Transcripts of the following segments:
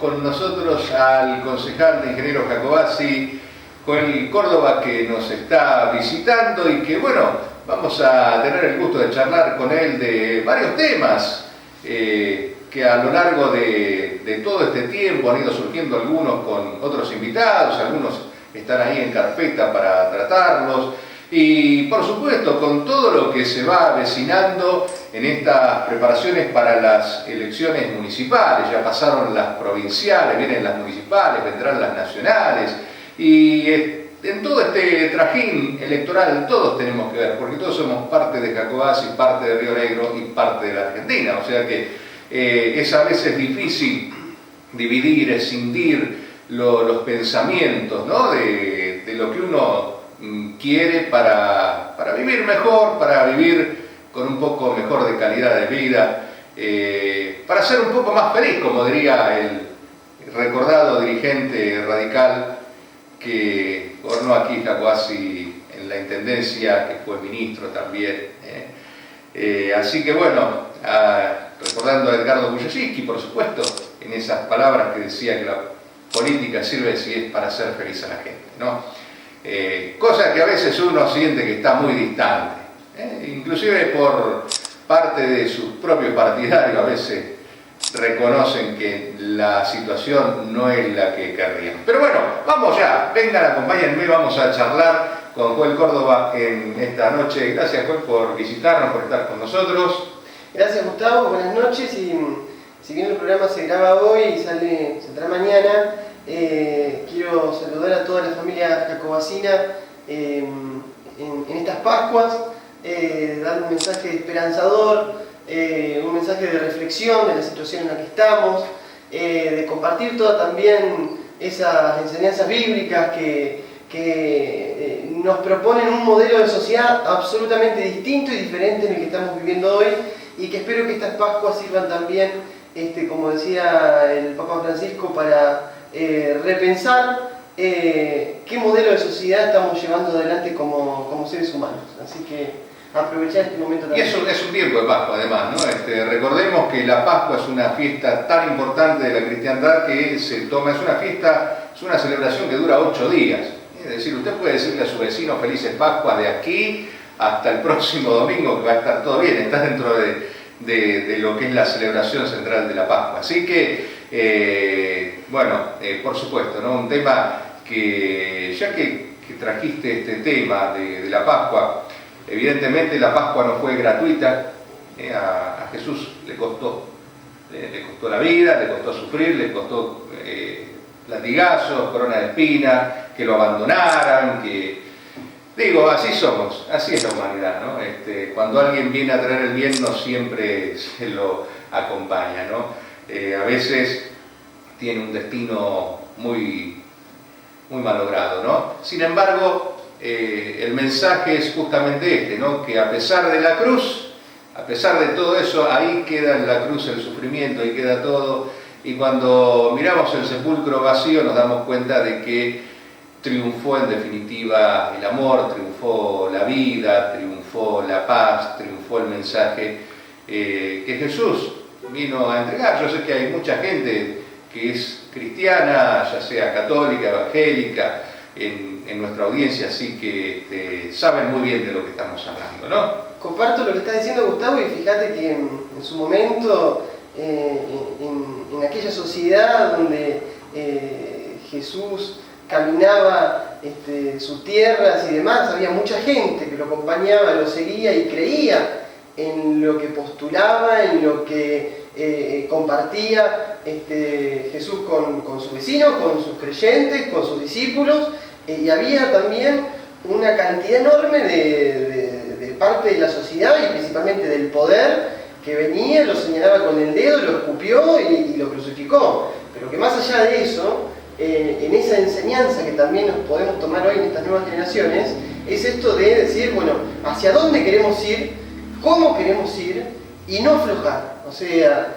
con nosotros al concejal de Ingeniero Jacobacci, Joel Córdoba, que nos está visitando y que, bueno, vamos a tener el gusto de charlar con él de varios temas que a lo largo de todo este tiempo han ido surgiendo, algunos con otros invitados, algunos están ahí en carpeta para tratarlos. Y por supuesto con todo lo que se va avecinando en estas preparaciones para las elecciones municipales. Ya pasaron las provinciales, vienen las municipales, vendrán las nacionales, y en todo este trajín electoral todos tenemos que ver, porque todos somos parte de Jacobacci, parte de Río Negro y parte de la Argentina. O sea que es a veces difícil dividir, escindir los pensamientos, ¿no? de lo que uno quiere para vivir mejor, para vivir con un poco mejor de calidad de vida, para ser un poco más feliz, como diría el recordado dirigente radical que gobernó aquí Jacobacci en la intendencia, que fue ministro también. Así que bueno, recordando a Edgardo Bujaciski, por supuesto, en esas palabras que decía que la política sirve si es para hacer feliz a la gente, ¿no? Cosa que a veces uno siente que está muy distante, inclusive por parte de sus propios partidarios a veces reconocen que la situación no es la que querrían. Pero bueno, vamos ya, vengan, acompáñenme, vamos a charlar con Joel Córdoba en esta noche. Gracias, Joel, por visitarnos, por estar con nosotros. Gracias, Gustavo, buenas noches. Y si bien el programa se graba hoy y saldrá mañana, quiero saludar a toda la familia jacobacina en estas Pascuas, dar un mensaje esperanzador, un mensaje de reflexión de la situación en la que estamos, de compartir todas también esas enseñanzas bíblicas que nos proponen un modelo de sociedad absolutamente distinto y diferente en el que estamos viviendo hoy, y que espero que estas Pascuas sirvan también, como decía el Papa Francisco, para repensar qué modelo de sociedad estamos llevando adelante como seres humanos. Así que aprovechar este momento también. Y es un tiempo de Pascua, además, ¿no? Recordemos que la Pascua es una fiesta tan importante de la cristiandad que se toma, es una fiesta, es una celebración que dura 8 días. Es decir, usted puede decirle a su vecino felices Pascuas de aquí hasta el próximo domingo, que va a estar todo bien, está dentro de lo que es la celebración central de la Pascua. Así que, bueno, por supuesto, ¿no? Un tema que, ya que trajiste este tema de la Pascua, evidentemente la Pascua no fue gratuita, a Jesús le costó la vida, le costó sufrir, le costó latigazos, corona de espina, que lo abandonaran, digo, así somos, así es la humanidad, ¿no? Cuando alguien viene a traer el bien no siempre se lo acompaña, ¿no? A veces tiene un destino muy malogrado, ¿no? Sin embargo, el mensaje es justamente ¿no? Que a pesar de la cruz, a pesar de todo eso, ahí queda en la cruz el sufrimiento, ahí queda todo, y cuando miramos el sepulcro vacío nos damos cuenta de que triunfó en definitiva el amor, triunfó la vida, triunfó la paz, triunfó el mensaje que Jesús vino a entregar. Yo sé que hay mucha gente que es cristiana, ya sea católica, evangélica, en nuestra audiencia, así que saben muy bien de lo que estamos hablando, ¿no? Comparto lo que está diciendo Gustavo, y fíjate que en su momento, en aquella sociedad donde Jesús caminaba sus tierras y demás, había mucha gente que lo acompañaba, lo seguía y creía en lo que postulaba, en lo que compartía Jesús con sus vecinos, con sus creyentes, con sus discípulos, y había también una cantidad enorme de parte de la sociedad y principalmente del poder que venía, lo señalaba con el dedo, lo escupió y lo crucificó. Pero que más allá de eso, en esa enseñanza que también nos podemos tomar hoy en estas nuevas generaciones, es esto de decir, bueno, hacia dónde queremos ir, cómo queremos ir y no aflojar. O sea,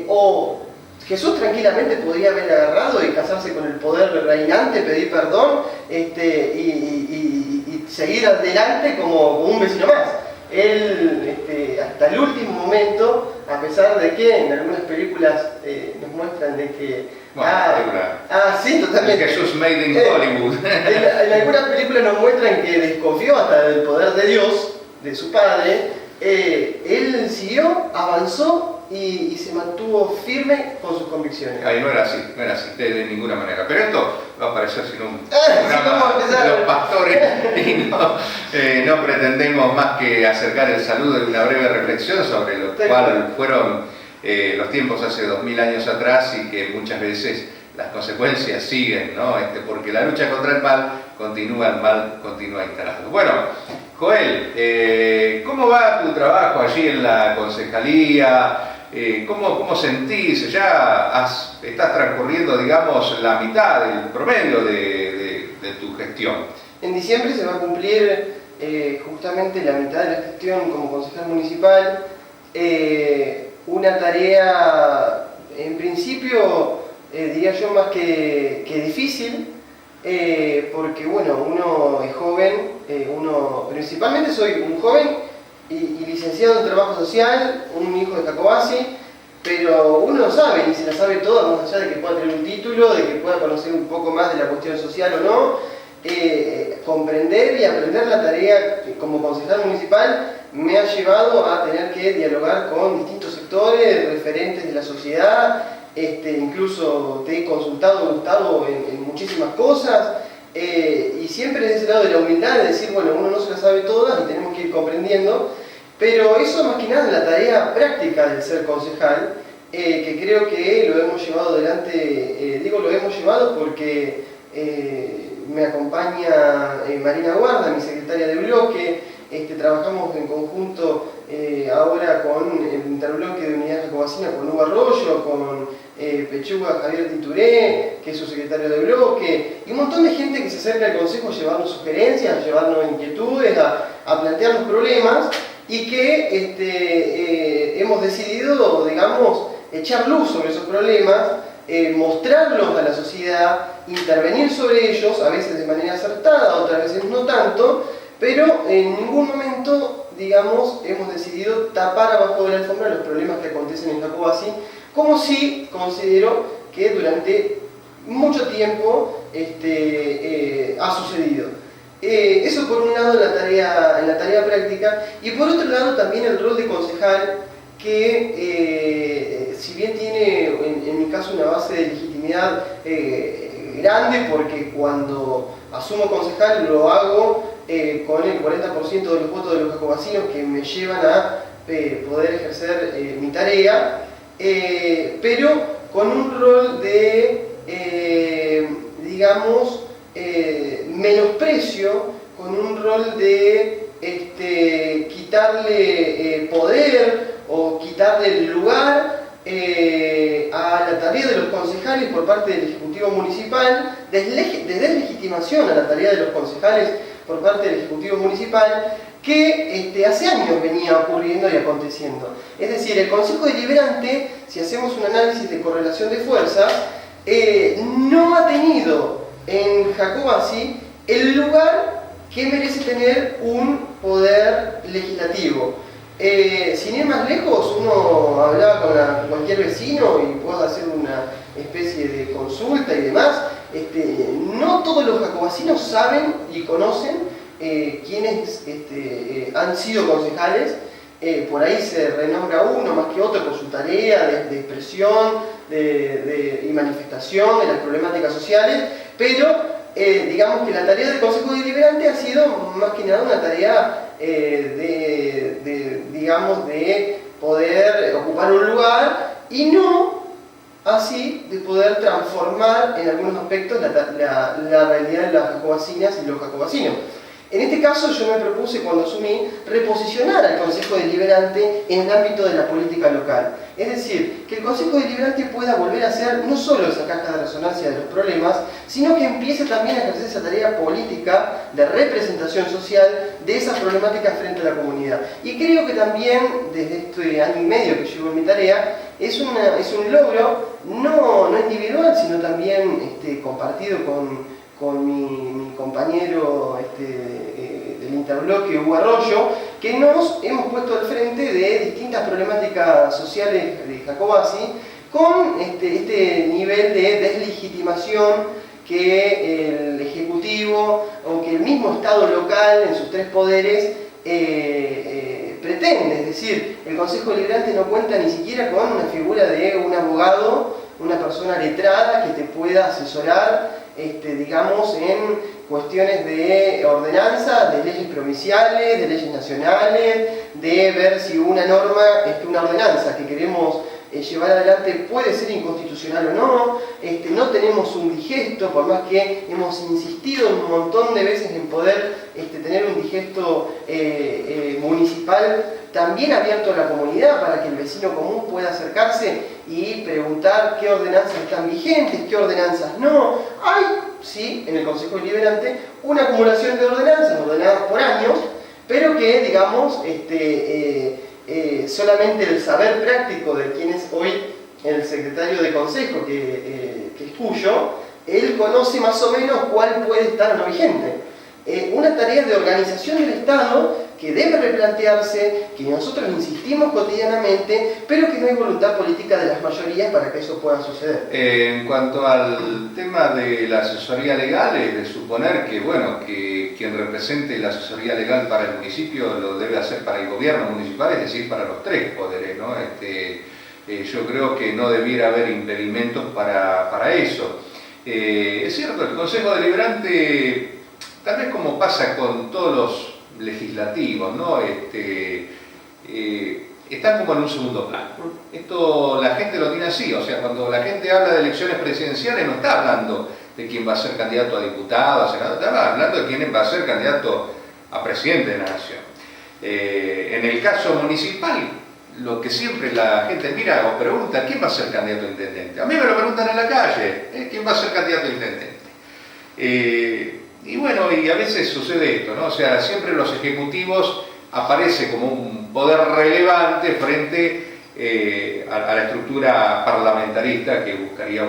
o Jesús tranquilamente podría haber agarrado y casarse con el poder reinante, pedir perdón y seguir adelante como un vecino más. Él, hasta el último momento, a pesar de que en algunas películas nos muestran de que... Bueno, sí, totalmente. Jesús made in Hollywood. En algunas películas nos muestran que desconfió hasta del poder de Dios, de su padre. Él siguió, avanzó y se mantuvo firme con sus convicciones. Ahí no era así de ninguna manera. Pero esto va a parecer sino un programa de los pastores y no pretendemos más que acercar el saludo y una breve reflexión sobre lo cual fueron los tiempos hace 2000 años atrás y que muchas veces las consecuencias siguen, ¿no? Porque la lucha contra el mal continúa instalado. Bueno, Joel, ¿cómo va tu trabajo allí en la concejalía? ¿Cómo sentís? Ya estás transcurriendo, digamos, la mitad del promedio de tu gestión. En diciembre se va a cumplir justamente la mitad de la gestión como concejal municipal. Una tarea, en principio, diría yo, más que difícil, porque bueno, uno es joven, principalmente soy un joven y licenciado en trabajo social, un hijo de Jacobasi, pero uno no sabe, ni se la sabe toda, más allá de que pueda tener un título, de que pueda conocer un poco más de la cuestión social o no. Comprender y aprender la tarea como concejal municipal me ha llevado a tener que dialogar con distintos sectores, referentes de la sociedad, incluso te he consultado, Gustavo, en muchísimas cosas, y siempre desde ese lado de la humildad, de decir, bueno, uno no se la sabe todas y tenemos que ir comprendiendo, pero eso más que nada es la tarea práctica del ser concejal, que creo que lo hemos llevado adelante, digo lo hemos llevado porque me acompaña Marina Guarda, mi secretaria de bloque. Trabajamos en conjunto ahora con el interbloque de Unidad Jacobacina, con Hugo Arroyo, con Pechuga Javier Tituré, que es su secretario de bloque, y un montón de gente que se acerca al consejo a llevarnos sugerencias, a llevarnos inquietudes, a plantearnos problemas, y que hemos decidido, digamos, echar luz sobre esos problemas, mostrarlos a la sociedad, intervenir sobre ellos, a veces de manera acertada, otras veces no tanto, pero en ningún momento, digamos, hemos decidido tapar abajo de la alfombra los problemas que acontecen en Jacobasi, como sí considero que durante mucho tiempo ha sucedido. Eso por un lado en la tarea práctica, y por otro lado también el rol de concejal, que si bien tiene en mi caso una base de legitimidad grande, porque cuando asumo concejal lo hago con el 40% de los votos de los jacobasinos que me llevan a poder ejercer mi tarea, pero con un rol de, digamos, menosprecio, con un rol de quitarle poder o quitarle el lugar a la tarea de los concejales por parte del Ejecutivo Municipal, de deslegitimación a la tarea de los concejales por parte del Ejecutivo Municipal, que hace años venía ocurriendo y aconteciendo. Es decir, el Consejo Deliberante, si hacemos un análisis de correlación de fuerzas, no ha tenido en Jacobasi el lugar que merece tener un poder legislativo. Sin ir más lejos, uno hablaba con cualquier vecino y puede hacer una especie de consulta y demás. No todos los jacobasinos saben y conocen quiénes han sido concejales. Por ahí se renombra uno más que otro por su tarea de expresión y manifestación de las problemáticas sociales, pero digamos que la tarea del Consejo Deliberante ha sido más que nada una tarea digamos, de poder ocupar un lugar y no así de poder transformar en algunos aspectos la realidad de las jacobasinas y los jacobasinos. En este caso yo me propuse, cuando asumí, reposicionar al Consejo Deliberante en el ámbito de la política local. Es decir, que el Consejo Deliberante pueda volver a ser no solo esa caja de resonancia de los problemas, sino que empiece también a ejercer esa tarea política de representación social de esas problemáticas frente a la comunidad. Y creo que también, desde este año y medio que llevo en mi tarea, es un logro no individual, sino también compartido con mi compañero del interbloque, Hugo Arroyo, que nos hemos puesto al frente de distintas problemáticas sociales de Jacobasi, con este nivel de deslegitimación que el Ejecutivo o que el mismo Estado local en sus tres poderes pretende. Es decir, el Consejo Deliberante no cuenta ni siquiera con una figura de un abogado, una persona letrada que te pueda asesorar, digamos, en cuestiones de ordenanza, de leyes provinciales, de leyes nacionales, de ver si una norma, una ordenanza que queremos llevar adelante puede ser inconstitucional o no. No tenemos un digesto, por más que hemos insistido un montón de veces en poder tener un digesto municipal también abierto a la comunidad para que el vecino común pueda acercarse y preguntar qué ordenanzas están vigentes, qué ordenanzas no. Hay, sí, en el Consejo Deliberante una acumulación de ordenanzas, ordenadas por años, pero que, digamos, solamente el saber práctico de quien es hoy el secretario de consejo, que es Puyo, él conoce más o menos cuál puede estar o no vigente. Una tarea de organización del Estado que debe replantearse, que nosotros insistimos cotidianamente, pero que no hay voluntad política de las mayorías para que eso pueda suceder. En cuanto al tema de la asesoría legal, es de suponer que, bueno, que quien represente la asesoría legal para el municipio lo debe hacer para el gobierno municipal, es decir, para los tres poderes, ¿no? Yo creo que no debiera haber impedimentos para eso. Es cierto, el Consejo Deliberante, tal vez como pasa con todos los legislativos, ¿no? Están como en un segundo plano. Esto la gente lo tiene así, o sea, cuando la gente habla de elecciones presidenciales no está hablando de quién va a ser candidato a diputado, a senador, está hablando de quién va a ser candidato a presidente de la nación. En el caso municipal, lo que siempre la gente mira o pregunta, ¿quién va a ser candidato a intendente? A mí me lo preguntan en la calle, ¿quién va a ser candidato a intendente? Y bueno, y a veces sucede esto, ¿no? O sea, siempre los ejecutivos aparece como un poder relevante frente a la estructura parlamentarista que buscaría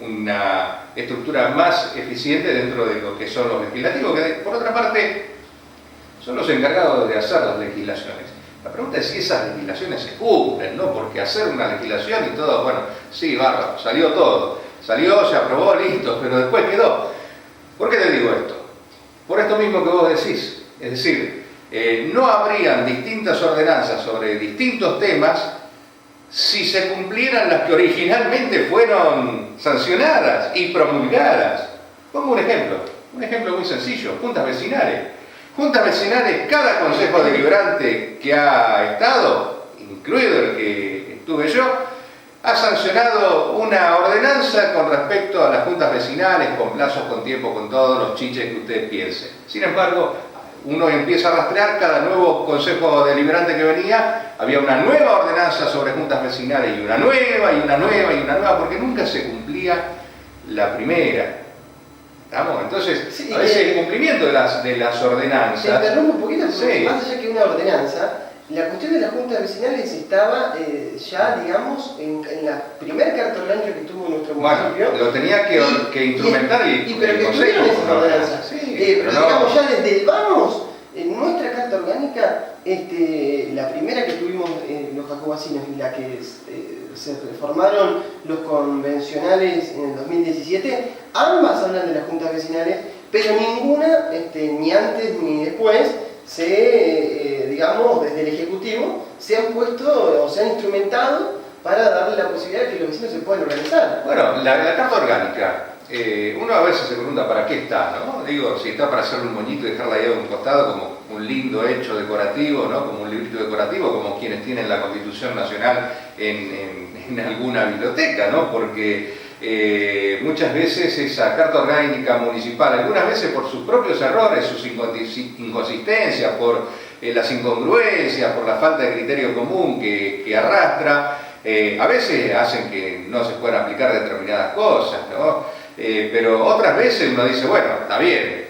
una estructura más eficiente dentro de lo que son los legislativos, que por otra parte son los encargados de hacer las legislaciones. La pregunta es si esas legislaciones se cumplen, ¿no? Porque hacer una legislación y todo, bueno, sí, bárbaro, salió todo, salió, se aprobó, listo, pero después quedó. ¿Por qué te digo esto? Por esto mismo que vos decís, es decir, no habrían distintas ordenanzas sobre distintos temas si se cumplieran las que originalmente fueron sancionadas y promulgadas. Pongo un ejemplo muy sencillo, juntas vecinales. Juntas vecinales, cada consejo deliberante que ha estado, incluido el que estuve yo, ha sancionado una ordenanza con respecto a las juntas vecinales, con plazos, con tiempo, con todos los chiches que ustedes piensen. Sin embargo, uno empieza a rastrear cada nuevo consejo deliberante que venía, había una nueva ordenanza sobre juntas vecinales y una nueva, y una nueva, y una nueva, porque nunca se cumplía la primera. ¿Estamos? Entonces, sí, a veces el cumplimiento de las ordenanzas... Te interrumpo un poquito, porque sí, más allá que una ordenanza, la cuestión de las juntas vecinales estaba ya, digamos, en la primera carta orgánica que tuvo nuestro municipio. Bueno, lo tenía que instrumentar pero que estuvieron esas ordenanzas. Sí, pero no, digamos, ya desde el vamos, en nuestra carta orgánica, la primera que tuvimos los jacobacinos y la que se reformaron los convencionales en el 2017, ambas hablan de las juntas vecinales, pero ninguna, ni antes ni después, digamos, desde el Ejecutivo, se han puesto o se han instrumentado para darle la posibilidad de que los vecinos se puedan organizar. Bueno, la carta orgánica, uno a veces se pregunta para qué está, ¿no? Digo, si está para hacer un moñito y dejarla ahí a un costado como un lindo hecho decorativo, ¿no? Como un librito decorativo, como quienes tienen la Constitución Nacional en alguna biblioteca, ¿no? Porque muchas veces esa carta orgánica municipal, algunas veces por sus propios errores, sus inconsistencias, por las incongruencias, por la falta de criterio común que arrastra, a veces hacen que no se puedan aplicar determinadas cosas, ¿no? Pero otras veces uno dice, bueno, está bien,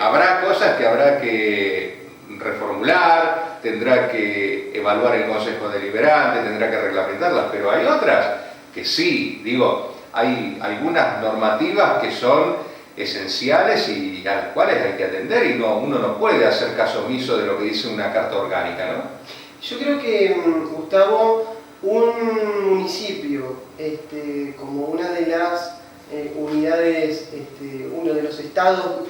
habrá cosas que habrá que reformular, tendrá que evaluar el Consejo Deliberante, tendrá que reglamentarlas, pero hay otras que sí, digo, hay algunas normativas que son esenciales y a las cuales hay que atender y uno no puede hacer caso omiso de lo que dice una carta orgánica, ¿no? Yo creo que, Gustavo, un municipio como una de las unidades, uno de los estados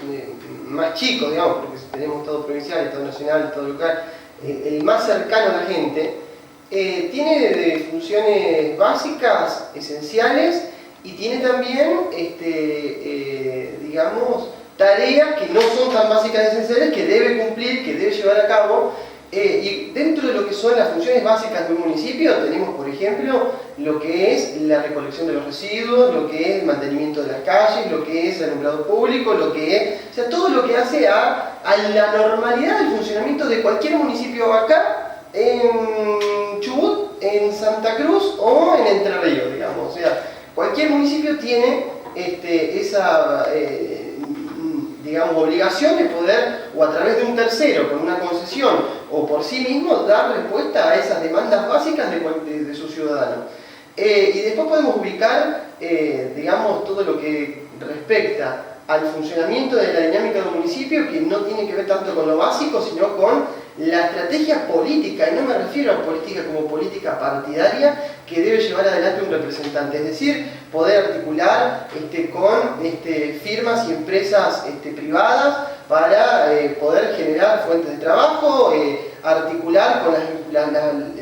más chicos, digamos, porque tenemos estado provincial, estado nacional, estado local, el más cercano a la gente, tiene funciones básicas, esenciales, y tiene también, digamos, tareas que no son tan básicas y esenciales, que debe cumplir, que debe llevar a cabo. Y dentro de lo que son las funciones básicas de un municipio tenemos, por ejemplo, lo que es la recolección de los residuos, lo que es el mantenimiento de las calles, lo que es el alumbrado público, lo que es, o sea, todo lo que hace a la normalidad del funcionamiento de cualquier municipio acá, en Chubut, en Santa Cruz o en Entre Ríos, digamos. O sea, cualquier municipio tiene esa digamos, obligación de poder, o a través de un tercero, con una concesión, o por sí mismo, dar respuesta a esas demandas básicas de sus ciudadanos. Y después podemos ubicar, digamos, todo lo que respecta al funcionamiento de la dinámica de un municipio, que no tiene que ver tanto con lo básico, sino con la estrategia política, y no me refiero a política como política partidaria, que debe llevar adelante un representante, es decir, poder articular con firmas y empresas privadas para poder generar fuentes de trabajo, articular con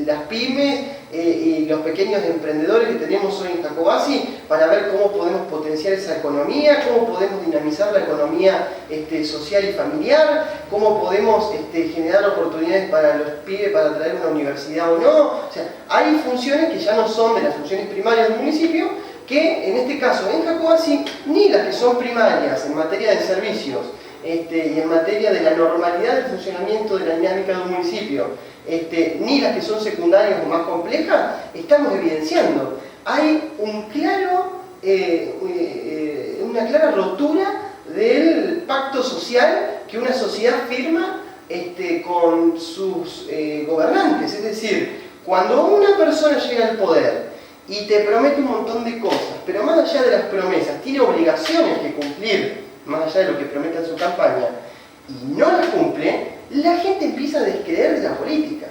las pymes y los pequeños emprendedores que tenemos hoy en Jacobasi para ver cómo podemos potenciar esa economía, cómo podemos dinamizar la economía social y familiar, cómo podemos generar oportunidades para los pibes para traer una universidad o no. O sea, hay funciones que ya no son de las funciones primarias del municipio, que en este caso en Jacobasi, ni las que son primarias en materia de servicios y en materia de la normalidad del funcionamiento de la dinámica de un municipio, ni las que son secundarias o más complejas, estamos evidenciando. Hay una clara rotura del pacto social que una sociedad firma con sus gobernantes. Es decir, cuando una persona llega al poder y te promete un montón de cosas, pero más allá de las promesas, tiene obligaciones que cumplir, más allá de lo que promete en su campaña, y no las cumple, la gente empieza a descreer de la política.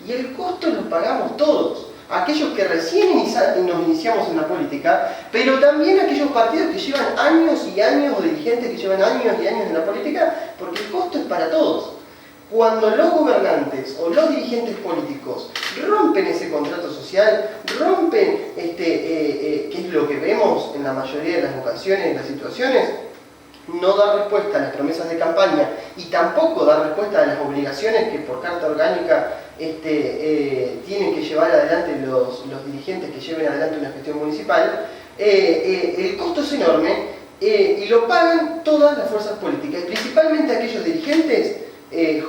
Y el costo lo pagamos todos. Aquellos que recién nos iniciamos en la política, pero también aquellos partidos que llevan años y años, o dirigentes que llevan años y años en la política, porque el costo es para todos. Cuando los gobernantes o los dirigentes políticos rompen ese contrato social, rompen, que es lo que vemos en la mayoría de las ocasiones, en las situaciones, no dar respuesta a las promesas de campaña y tampoco dar respuesta a las obligaciones que por carta orgánica tienen que llevar adelante los dirigentes que lleven adelante una gestión municipal, el costo es enorme y lo pagan todas las fuerzas políticas, y principalmente aquellos dirigentes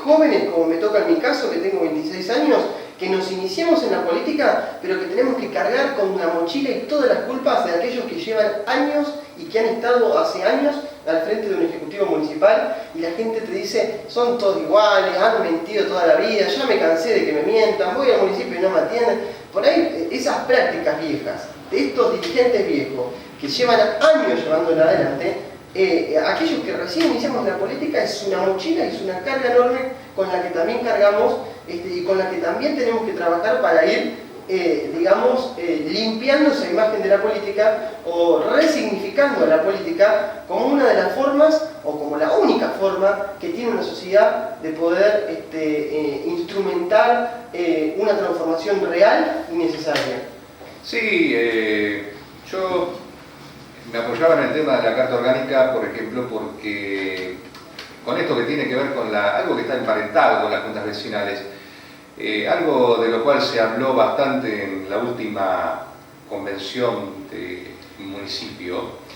jóvenes, como me toca en mi caso, que tengo 26 años, que nos iniciamos en la política, pero que tenemos que cargar con una mochila y todas las culpas de aquellos que llevan años y que han estado hace años al frente de un ejecutivo municipal, y la gente te dice, son todos iguales, han mentido toda la vida, ya me cansé de que me mientan, voy al municipio y no me atienden. Por ahí esas prácticas viejas, de estos dirigentes viejos, que llevan años llevándola adelante, aquellos que recién iniciamos la política, es una mochila, es una carga enorme con la que también cargamos y con la que también tenemos que trabajar para ir, digamos, limpiando esa imagen de la política o resignificando la política como una de las formas o como la única forma que tiene una sociedad de poder instrumentar una transformación real y necesaria. Sí, yo me apoyaba en el tema de la Carta Orgánica, por ejemplo, porque con esto que tiene que ver con algo que está emparentado con las juntas vecinales, algo de lo cual se habló bastante en la última convención de municipio,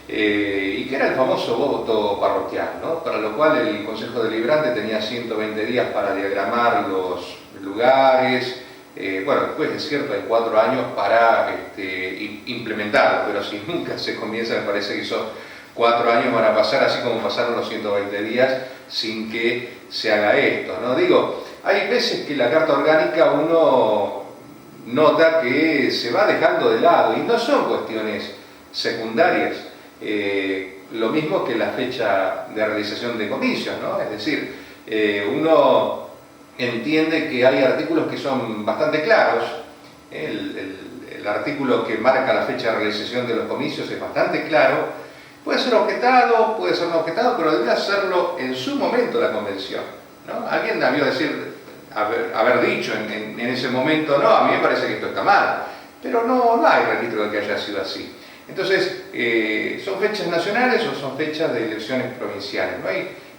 y que era el famoso voto parroquial, ¿no? Para lo cual el Consejo Deliberante tenía 120 días para diagramar los lugares. Bueno, después es cierto, hay 4 años para implementarlo, pero si nunca se comienza, me parece que esos 4 años van a pasar así como pasaron los 120 días sin que se haga esto, ¿no? Digo, hay veces que la Carta Orgánica uno nota que se va dejando de lado y no son cuestiones secundarias, lo mismo que la fecha de realización de comicios, ¿no? Es decir, uno entiende que hay artículos que son bastante claros el artículo que marca la fecha de realización de los comicios es bastante claro. Puede ser objetado, puede ser no objetado, pero debe hacerlo en su momento la convención, ¿no? Alguien debió haber dicho en ese momento, no, a mí me parece que esto está mal, pero no hay registro de que haya sido así. Entonces, ¿son fechas nacionales o son fechas de elecciones provinciales?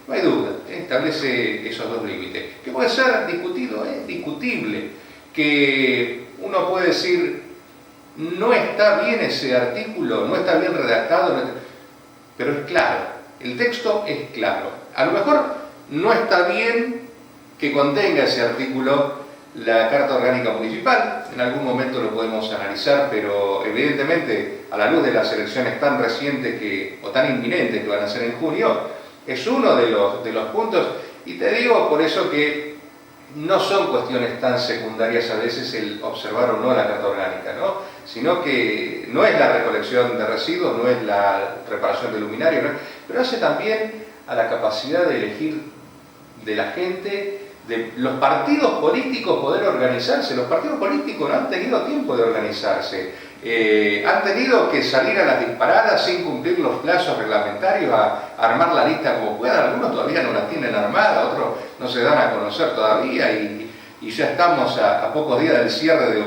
No hay duda, establece esos dos límites. Que puede ser discutido, discutible, que uno puede decir, no está bien ese artículo, no está bien redactado, pero es claro, el texto es claro. A lo mejor no está bien que contenga ese artículo la Carta Orgánica Municipal, en algún momento lo podemos analizar, pero evidentemente a la luz de las elecciones tan recientes o tan inminentes que van a ser en junio, es uno de los puntos, y te digo por eso que no son cuestiones tan secundarias a veces el observar o no la Carta Orgánica, ¿no? Sino que no es la recolección de residuos, no es la reparación de luminarios, ¿no? Pero hace también a la capacidad de elegir de la gente, de los partidos políticos poder organizarse. Los partidos políticos no han tenido tiempo de organizarse, han tenido que salir a las disparadas sin cumplir los plazos reglamentarios, a armar la lista como puedan. Algunos todavía no la tienen armada, otros no se dan a conocer todavía, y ya estamos a pocos días del cierre de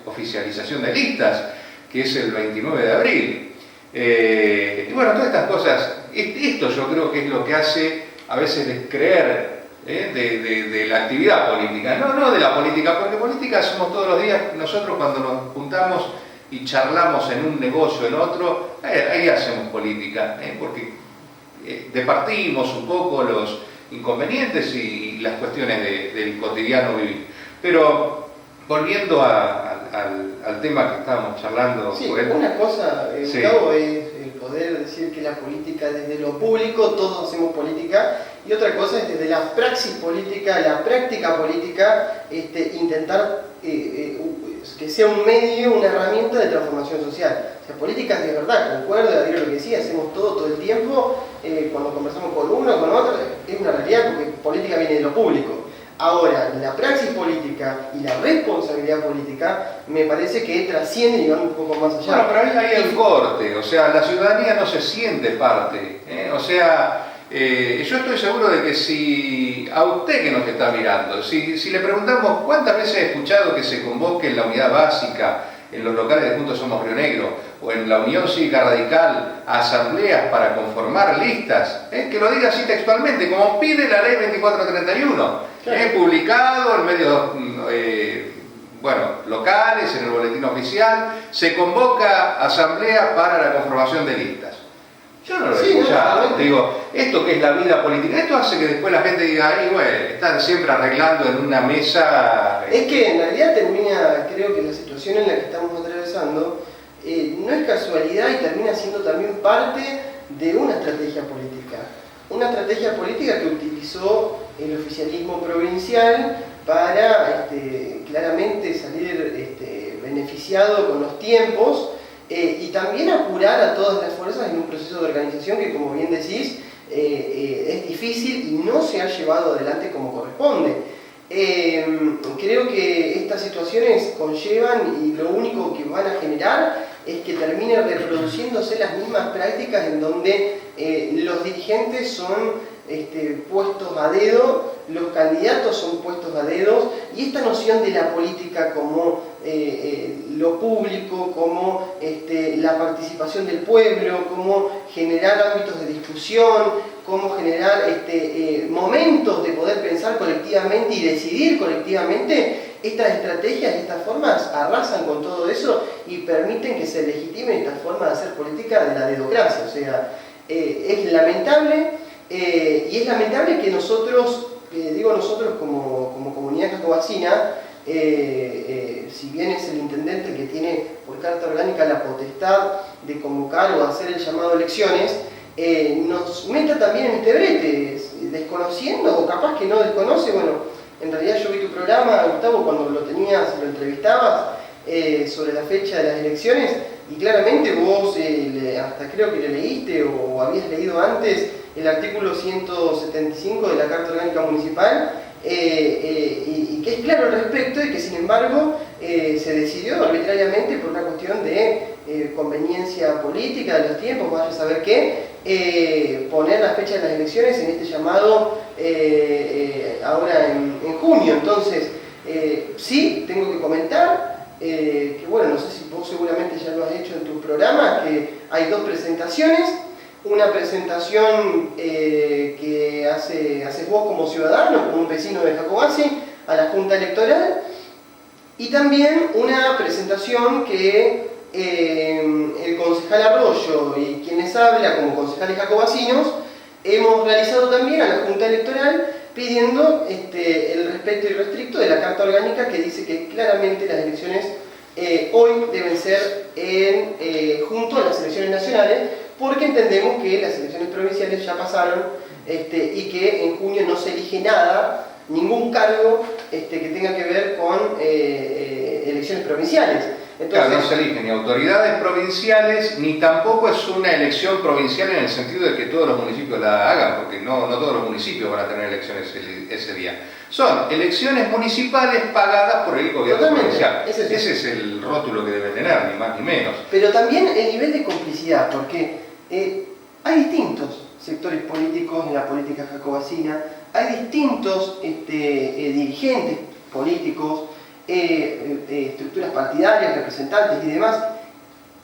oficialización de listas, que es el 29 de abril. Y bueno, todas estas cosas, esto yo creo que es lo que hace a veces descreer de la actividad política, no de la política, porque política hacemos todos los días. Nosotros cuando nos juntamos y charlamos en un negocio, en otro, ahí hacemos política, porque departimos un poco los inconvenientes y las cuestiones del cotidiano vivir. Pero volviendo al tema que estábamos charlando, sí, una cosa, Gustavo, es el poder decir que la política desde lo público, todos hacemos política, y otra cosa es desde la praxis política, la práctica política, intentar que sea un medio, una herramienta de transformación social. O sea, políticas de verdad, concuerdo, a lo que decía, hacemos todo el tiempo, cuando conversamos con uno, con otro, es una realidad porque política viene de lo público. Ahora, la praxis política y la responsabilidad política me parece que trasciende y va un poco más allá. Bueno, pero ahí hay el corte, o sea, la ciudadanía no se siente parte, o sea, yo estoy seguro de que si a usted que nos está mirando, si le preguntamos cuántas veces he escuchado que se convoque en la unidad básica, en los locales de Juntos Somos Río Negro, o en la Unión Cívica Radical, a asambleas para conformar listas, que lo diga así textualmente, como pide la ley 2431, publicado en medios locales, en el boletín oficial, se convoca asamblea para la conformación de listas. Yo no lo he escuchado. Digo, esto que es la vida política, esto hace que después la gente diga, ay, bueno, están siempre arreglando en una mesa. Es que en realidad creo que la situación en la que estamos atravesando no es casualidad y termina siendo también parte de una estrategia política. Una estrategia política que utilizó el oficialismo provincial para claramente salir beneficiado con los tiempos, y también apurar a todas las fuerzas en un proceso de organización que, como bien decís, es difícil y no se ha llevado adelante como corresponde. Creo que estas situaciones conllevan, y lo único que van a generar es que terminen reproduciéndose las mismas prácticas en donde los dirigentes son puestos a dedo, los candidatos son puestos a dedo, y esta noción de la política como lo público, como la participación del pueblo, como generar ámbitos de discusión, como generar momentos de poder pensar colectivamente y decidir colectivamente, estas estrategias, estas formas arrasan con todo eso y permiten que se legitimen esta forma de hacer política de la dedocracia. O sea, es lamentable, y es lamentable que nosotros, nosotros como comunidad jacobacina, si bien es el intendente que tiene por carta orgánica la potestad de convocar o hacer el llamado a elecciones, nos meta también en este brete, desconociendo o capaz que no desconoce. Bueno, en realidad yo vi tu programa, Gustavo, cuando lo entrevistabas sobre la fecha de las elecciones, y claramente vos hasta creo que le leíste o habías leído antes el artículo 175 de la Carta Orgánica Municipal, y que es claro al respecto, y que sin embargo se decidió arbitrariamente por una cuestión de conveniencia política de los tiempos, vaya a saber qué, poner la fecha de las elecciones en este llamado ahora en junio. Entonces, sí, tengo que comentar que bueno, no sé si vos seguramente ya lo has hecho en tu programa, que hay dos presentaciones. Una presentación que haces vos como ciudadano, como un vecino de Jacobacci, a la Junta Electoral, y también una presentación que el concejal Arroyo y quienes habla como concejales jacobacinos hemos realizado también a la Junta Electoral pidiendo el respeto irrestricto de la Carta Orgánica, que dice que claramente las elecciones hoy deben ser junto a las elecciones nacionales, porque entendemos que las elecciones provinciales ya pasaron y que en junio no se elige nada, ningún cargo que tenga que ver con elecciones provinciales. Entonces, claro, no se eligen ni autoridades provinciales, ni tampoco es una elección provincial en el sentido de que todos los municipios la hagan, porque no todos los municipios van a tener elecciones ese día. Son elecciones municipales pagadas por el gobierno provincial. Ese es el rótulo que debe tener, ni más ni menos. Pero también el nivel de complicidad, porque hay distintos sectores políticos en la política jacobacina, hay distintos dirigentes políticos, estructuras partidarias, representantes y demás,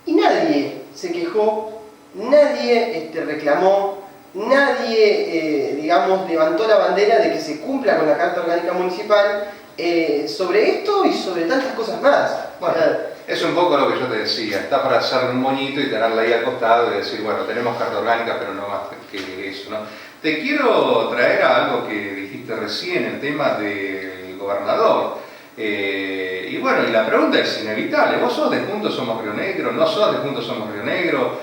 y nadie se quejó, nadie reclamó, nadie, digamos, levantó la bandera de que se cumpla con la Carta Orgánica Municipal sobre esto y sobre tantas cosas más. Bueno, es un poco lo que yo te decía, está para hacer un moñito y tenerla ahí al costado y decir, bueno, tenemos Carta Orgánica, pero no más que eso, ¿no? Te quiero traer a algo que dijiste recién, el tema del gobernador. Y bueno, y la pregunta es inevitable. ¿Vos sos de Juntos Somos Río Negro? ¿No sos de Juntos Somos Río Negro?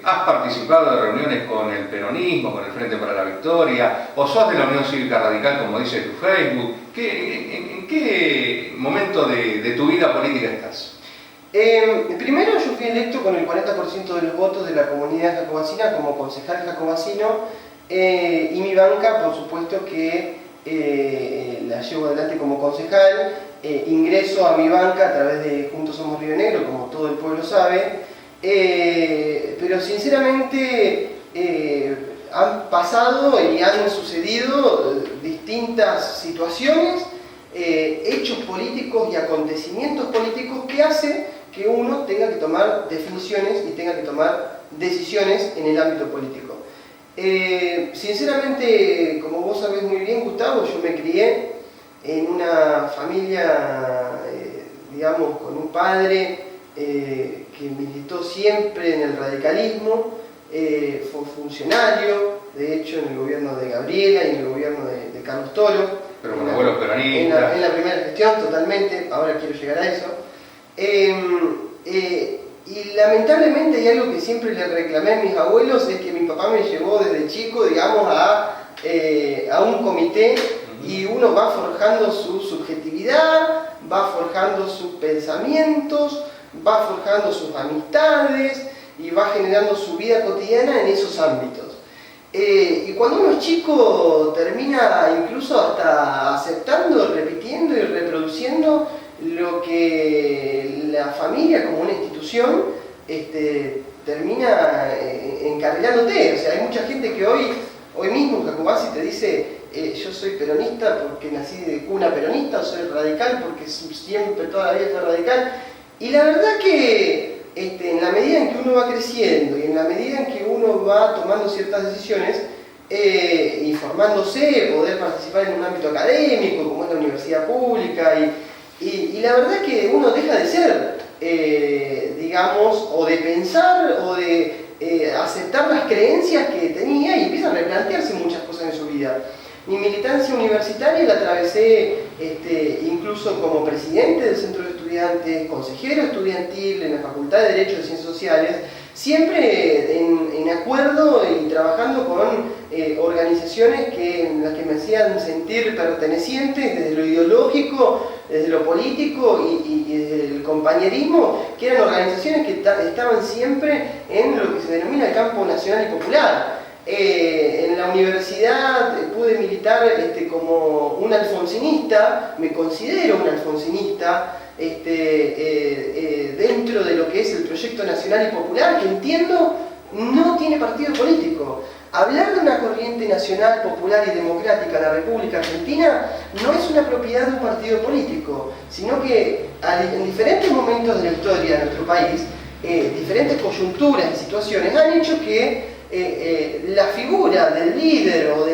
¿Has participado de reuniones con el peronismo, con el Frente para la Victoria? ¿O sos de la Unión Cívica Radical, como dice tu Facebook? ¿En qué momento de tu vida política estás? Primero, yo fui electo con el 40% de los votos de la comunidad jacobacina como concejal jacobacino, y mi banca, por supuesto que la llevo adelante como concejal. Ingreso a mi banca a través de Juntos Somos Río Negro, como todo el pueblo sabe, pero sinceramente han pasado y han sucedido distintas situaciones, hechos políticos y acontecimientos políticos que hacen que uno tenga que tomar definiciones y tenga que tomar decisiones en el ámbito político. Sinceramente, como vos sabés muy bien, Gustavo, yo me crié en una familia, digamos, con un padre que militó siempre en el radicalismo, fue funcionario, de hecho, en el gobierno de Gabriela y en el gobierno de Carlos Toro. Pero con abuelos peronistas. En la primera gestión, totalmente, ahora quiero llegar a eso. Y lamentablemente hay algo que siempre le reclamé a mis abuelos, es que mi papá me llevó desde chico, digamos, a un comité, y uno va forjando su subjetividad, va forjando sus pensamientos, va forjando sus amistades y va generando su vida cotidiana en esos ámbitos. Y cuando uno es chico termina incluso hasta aceptando, repitiendo y reproduciendo lo que la familia como una institución termina encarrilándote. O sea, hay mucha gente que hoy mismo en Jacobacci te dice, yo soy peronista porque nací de cuna peronista, o soy radical porque siempre toda la vida fui radical. Y la verdad que en la medida en que uno va creciendo y en la medida en que uno va tomando ciertas decisiones, informándose, poder participar en un ámbito académico como es la universidad pública, y la verdad que uno deja de ser, digamos, o de pensar o de aceptar las creencias que tenía y empieza a replantearse muchas cosas en su vida. Mi militancia universitaria la atravesé incluso como presidente del centro de estudiantes, consejero estudiantil en la Facultad de Derecho y Ciencias Sociales, siempre en acuerdo y trabajando con organizaciones en las que me hacían sentir perteneciente desde lo ideológico, desde lo político y desde el compañerismo, que eran organizaciones que estaban siempre en lo que se denomina el campo nacional y popular. En la universidad pude militar como un alfonsinista, me considero un alfonsinista, dentro de lo que es el proyecto nacional y popular, que entiendo no tiene partido político. Hablar de una corriente nacional, popular y democrática en la República Argentina no es una propiedad de un partido político, sino que en diferentes momentos de la historia de nuestro país, diferentes coyunturas y situaciones han hecho que la figura del líder o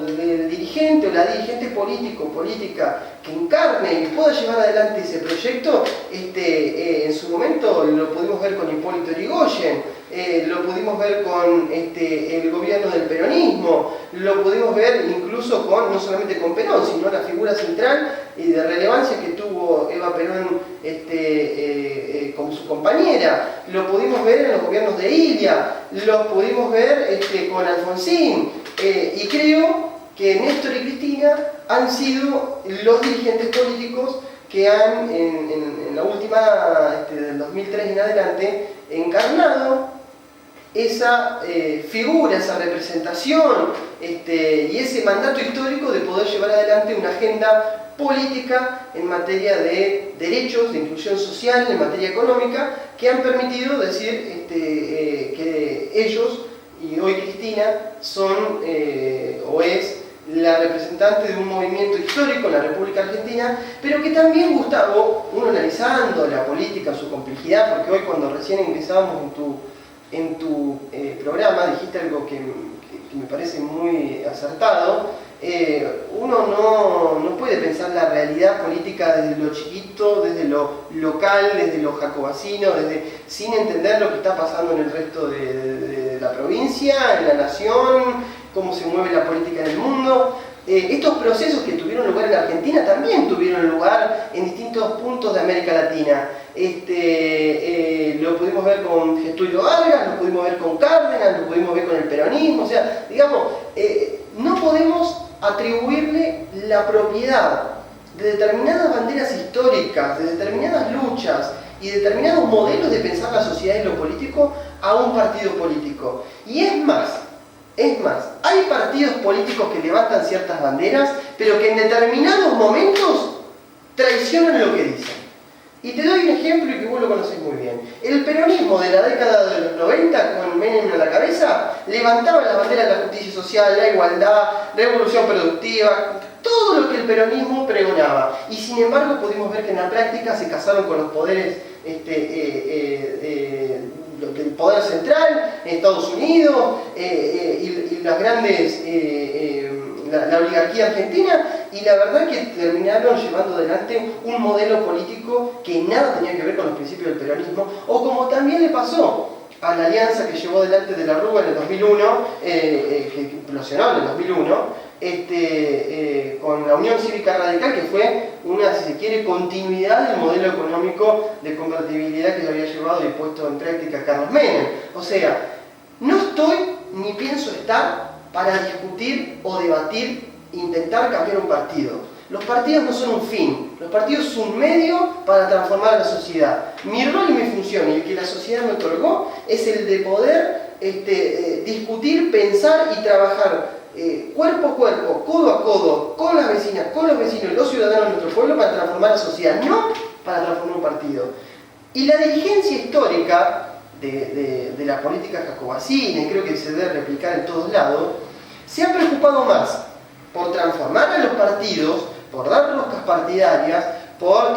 del dirigente o la dirigente político o política que encarne y pueda llevar adelante ese proyecto, en su momento lo pudimos ver con Hipólito Yrigoyen, lo pudimos ver con el gobierno del peronismo, lo pudimos ver incluso no solamente con Perón, sino la figura central y de relevancia que tuvo Eva Perón con su compañera, lo pudimos ver en los gobiernos de Ilia, lo pudimos ver con Alfonsín, y creo que Néstor y Cristina han sido los dirigentes políticos que han, en la última, del 2003 en adelante, encarnado esa figura, esa representación y ese mandato histórico de poder llevar adelante una agenda política en materia de derechos, de inclusión social, en materia económica, que han permitido decir que ellos, y hoy Cristina, son o es la representante de un movimiento histórico en la República Argentina, pero que también, Gustavo, uno analizando la política en su complejidad, porque hoy cuando recién ingresábamos en tu programa dijiste algo que me parece muy acertado, uno no puede pensar la realidad política desde lo chiquito, desde lo local, desde lo jacobacino, sin entender lo que está pasando en el resto de la provincia, en la nación, cómo se mueve la política en el mundo. Estos procesos que tuvieron lugar en Argentina también tuvieron lugar en distintos puntos de América Latina. Lo pudimos ver con Getúlio Vargas, lo pudimos ver con Cárdenas, lo pudimos ver con el peronismo. O sea, digamos, no podemos atribuirle la propiedad de determinadas banderas históricas, de determinadas luchas y determinados modelos de pensar la sociedad y lo político a un partido político. Y es más, hay partidos políticos que levantan ciertas banderas, pero que en determinados momentos traicionan lo que dicen. Y te doy un ejemplo y que vos lo conocés muy bien. El peronismo de la década de los 90, con Menem a la cabeza, levantaba las banderas de la justicia social, la igualdad, revolución productiva, todo lo que el peronismo pregonaba. Y sin embargo pudimos ver que en la práctica se casaron con los poderes del poder central en Estados Unidos y las grandes, la oligarquía argentina, y la verdad que terminaron llevando adelante un modelo político que nada tenía que ver con los principios del peronismo, o como también le pasó a la alianza que llevó adelante de la Rúa en el 2001, que implosionó en el 2001, con la Unión Cívica Radical, que fue una, si se quiere, continuidad del modelo económico de convertibilidad que le había llevado y puesto en práctica Carlos Menem. O sea, no estoy ni pienso estar para discutir o debatir, intentar cambiar un partido. Los partidos no son un fin, los partidos son un medio para transformar a la sociedad. Mi rol y mi función, y el que la sociedad me otorgó, es el de poder discutir, pensar y trabajar cuerpo a cuerpo, codo a codo, con las vecinas, con los vecinos y los ciudadanos de nuestro pueblo para transformar la sociedad, no para transformar un partido. Y la dirigencia histórica de la política jacobacina, y creo que se debe replicar en todos lados, se ha preocupado más por transformar a los partidos, por dar roscas partidarias, por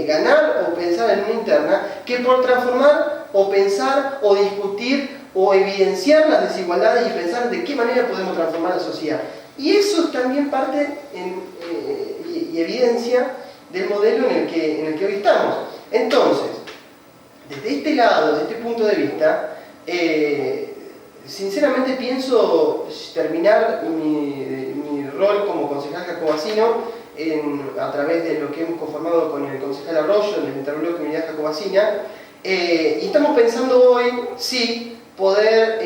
ganar o pensar en una interna, que por transformar o pensar o discutir o evidenciar las desigualdades y pensar de qué manera podemos transformar la sociedad. Y eso es también parte y evidencia del modelo en el que hoy estamos. Entonces, desde este lado, desde este punto de vista, sinceramente pienso terminar mi rol como concejal jacobacino a través de lo que hemos conformado con el concejal Arroyo en el Interbloque Unidad Jacobacina, y estamos pensando hoy, sí, poder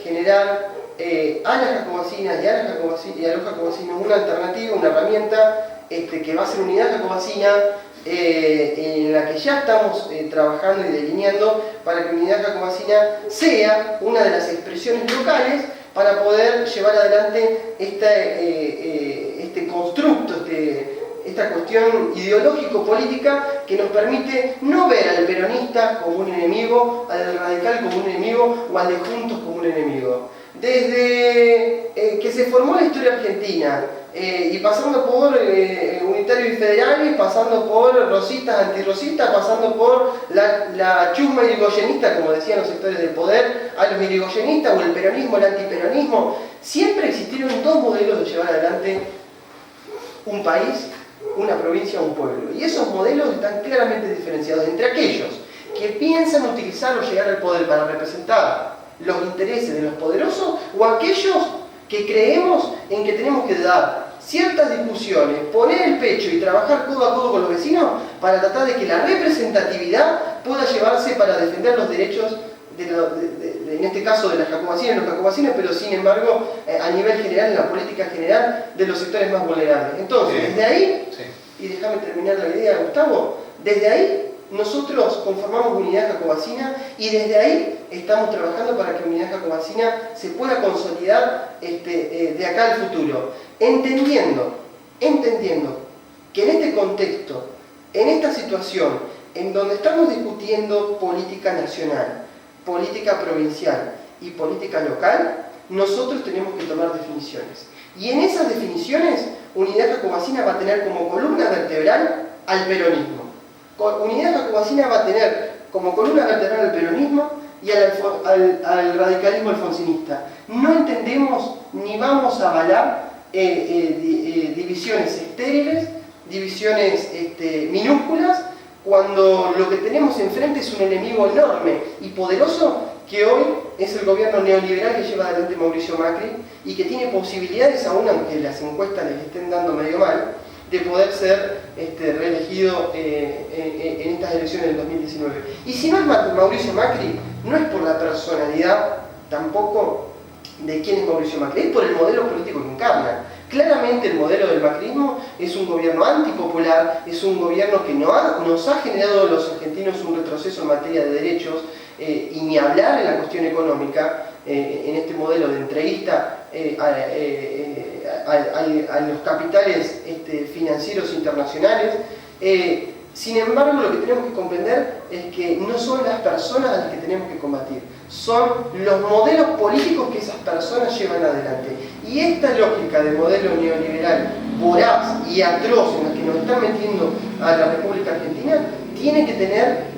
generar a las jacobacinas y a los jacobacinos una alternativa, una herramienta que va a ser Unidad Jacobacina, en la que ya estamos trabajando y delineando para que Unidad Jacobacina sea una de las expresiones locales para poder llevar adelante este constructo, esta cuestión ideológico-política que nos permite no ver al peronista como un enemigo, al radical como un enemigo o al de Juntos como un enemigo. Desde que se formó la historia argentina, y pasando por unitarios y federales, pasando por rosistas, antirrosistas, pasando por la chusma irigoyenista, como decían los sectores del poder, a los irigoyenistas, o el peronismo, el antiperonismo, siempre existieron dos modelos de llevar adelante un país, una provincia o un pueblo. Y esos modelos están claramente diferenciados entre aquellos que piensan utilizar o llegar al poder para representar los intereses de los poderosos, o aquellos que creemos en que tenemos que dar ciertas discusiones, poner el pecho y trabajar codo a codo con los vecinos para tratar de que la representatividad pueda llevarse para defender los derechos, en este caso de las jacobacinas y los jacobacinos, pero sin embargo a nivel general, en la política general, de los sectores más vulnerables. Entonces, desde ahí, y déjame terminar la idea, Gustavo, desde ahí nosotros conformamos Unidad Jacobacina y desde ahí estamos trabajando para que Unidad Jacobacina se pueda consolidar de acá al futuro, entendiendo que en este contexto, en esta situación, en donde estamos discutiendo política nacional, política provincial y política local, nosotros tenemos que tomar definiciones. Y en esas definiciones, Unidad Jacobacina va a tener como columna vertebral al peronismo. Unidad Jacobacina va a tener como columna vertebral al peronismo y al radicalismo alfonsinista. No entendemos ni vamos a avalar divisiones estériles, divisiones minúsculas, cuando lo que tenemos enfrente es un enemigo enorme y poderoso que hoy es el gobierno neoliberal que lleva adelante Mauricio Macri y que tiene posibilidades, aún aunque las encuestas les estén dando medio mal, de poder ser reelegido en estas elecciones del 2019. Y si no es Mauricio Macri, no es por la personalidad tampoco de quién es Mauricio Macri, es por el modelo político que encarna. Claramente el modelo del macrismo es un gobierno antipopular, es un gobierno que nos ha generado a los argentinos un retroceso en materia de derechos, y ni hablar en la cuestión económica, en este modelo de entreguista a los capitales financieros internacionales. Sin embargo, lo que tenemos que comprender es que no son las personas a las que tenemos que combatir, son los modelos políticos que esas personas llevan adelante. Y esta lógica de modelo neoliberal voraz y atroz en la que nos están metiendo a la República Argentina tiene que tener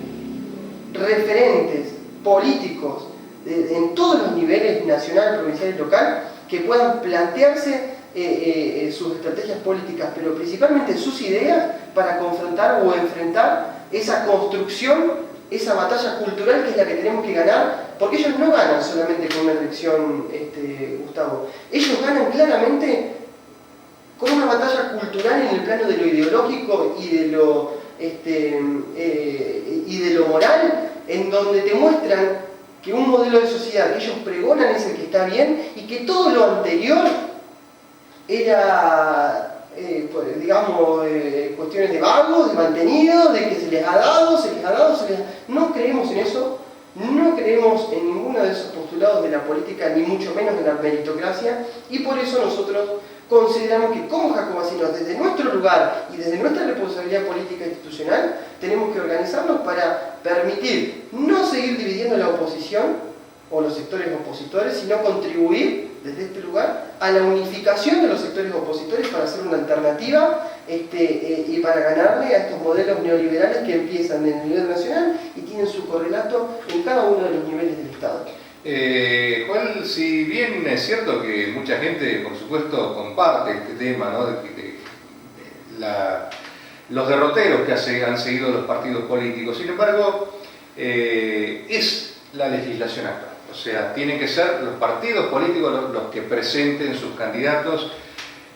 referentes políticos en todos los niveles, nacional, provincial y local, que puedan plantearse sus estrategias políticas, pero principalmente sus ideas para confrontar o enfrentar esa construcción, esa batalla cultural que es la que tenemos que ganar, porque ellos no ganan solamente con una elección, Gustavo, ellos ganan claramente con una batalla cultural en el plano de lo ideológico y de lo moral, en donde te muestran que un modelo de sociedad que ellos pregonan es el que está bien y que todo lo anterior era, cuestiones de vagos, de mantenidos, de que se les ha dado. No creemos en eso, no creemos en ninguno de esos postulados de la política, ni mucho menos en la meritocracia, y por eso nosotros consideramos que como jacobacinos, desde nuestro lugar y desde nuestra responsabilidad política e institucional, tenemos que organizarnos para permitir no seguir dividiendo la oposición o los sectores opositores, sino contribuir desde este lugar a la unificación de los sectores opositores para hacer una alternativa y para ganarle a estos modelos neoliberales que empiezan en el nivel nacional y tienen su correlato en cada uno de los niveles del Estado. Juan, si bien es cierto que mucha gente, por supuesto, comparte este tema, ¿no? Los derroteros que han seguido los partidos políticos, sin embargo, es la legislación actual. O sea, tienen que ser los partidos políticos los que presenten sus candidatos,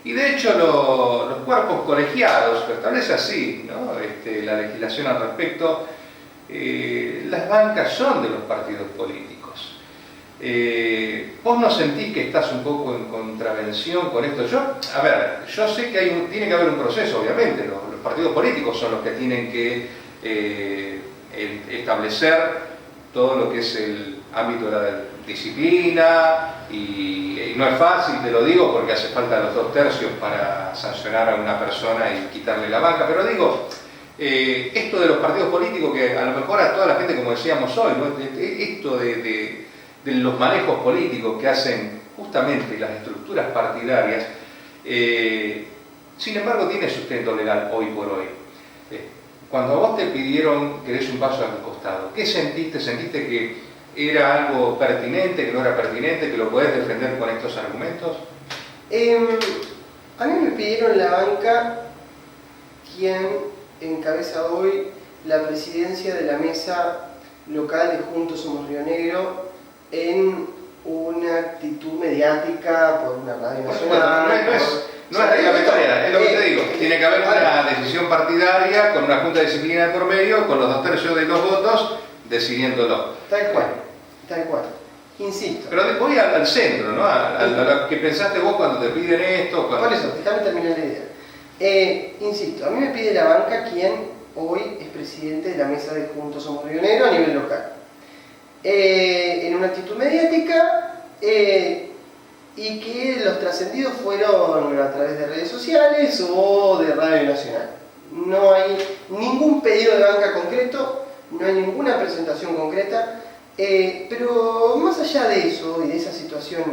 y de hecho los cuerpos colegiados lo establece así, ¿no? La legislación al respecto. Las bancas son de los partidos políticos. ¿Vos no sentís que estás un poco en contravención con esto? Yo sé que tiene que haber un proceso, obviamente. Los partidos políticos son los que tienen que establecer todo lo que es el ámbito de la disciplina, y no es fácil, te lo digo, porque hace falta los 2/3 para sancionar a una persona y quitarle la banca, pero digo, esto de los partidos políticos, que a lo mejor a toda la gente, como decíamos hoy, ¿no? Esto de los manejos políticos que hacen justamente las estructuras partidarias, sin embargo tiene sustento legal hoy por hoy. Cuando a vos te pidieron que des un paso al costado, ¿qué sentiste? ¿Sentiste que era algo pertinente, que no era pertinente, que lo podés defender con estos argumentos? A mí me pidieron en la banca quien encabeza hoy la presidencia de la mesa local de Juntos Somos Río Negro en una actitud mediática por una radio nacional. No es reglamentaria, es lo que te digo. Tiene que haber una decisión partidaria con una junta de disciplina de por medio, con los 2/3 de los votos decidiéndolo. Tal cual. Insisto. Pero voy al centro, ¿no? A lo que pensaste vos cuando te piden esto. Por eso, déjame terminar la idea. Insisto, a mí me pide la banca quien hoy es presidente de la mesa de Juntos Somos Río Negro a nivel local. En una actitud mediática, y que los trascendidos fueron a través de redes sociales o de Radio Nacional. No hay ningún pedido de banca concreto, no hay ninguna presentación concreta, pero más allá de eso y de esa situación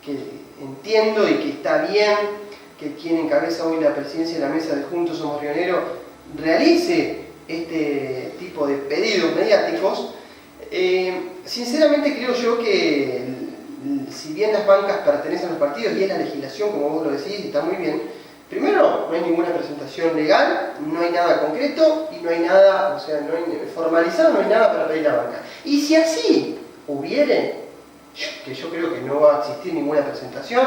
que entiendo y que está bien que quien encabeza hoy la presidencia de la mesa de Juntos Somos Río Negro realice este tipo de pedidos mediáticos, sinceramente creo yo que si bien las bancas pertenecen a los partidos y es la legislación, como vos lo decís, está muy bien, primero no hay ninguna presentación legal, no hay nada concreto y no hay nada, o sea, no hay formalizado, no hay nada para pedir la banca. Y si así hubiere, que yo creo que no va a existir ninguna presentación,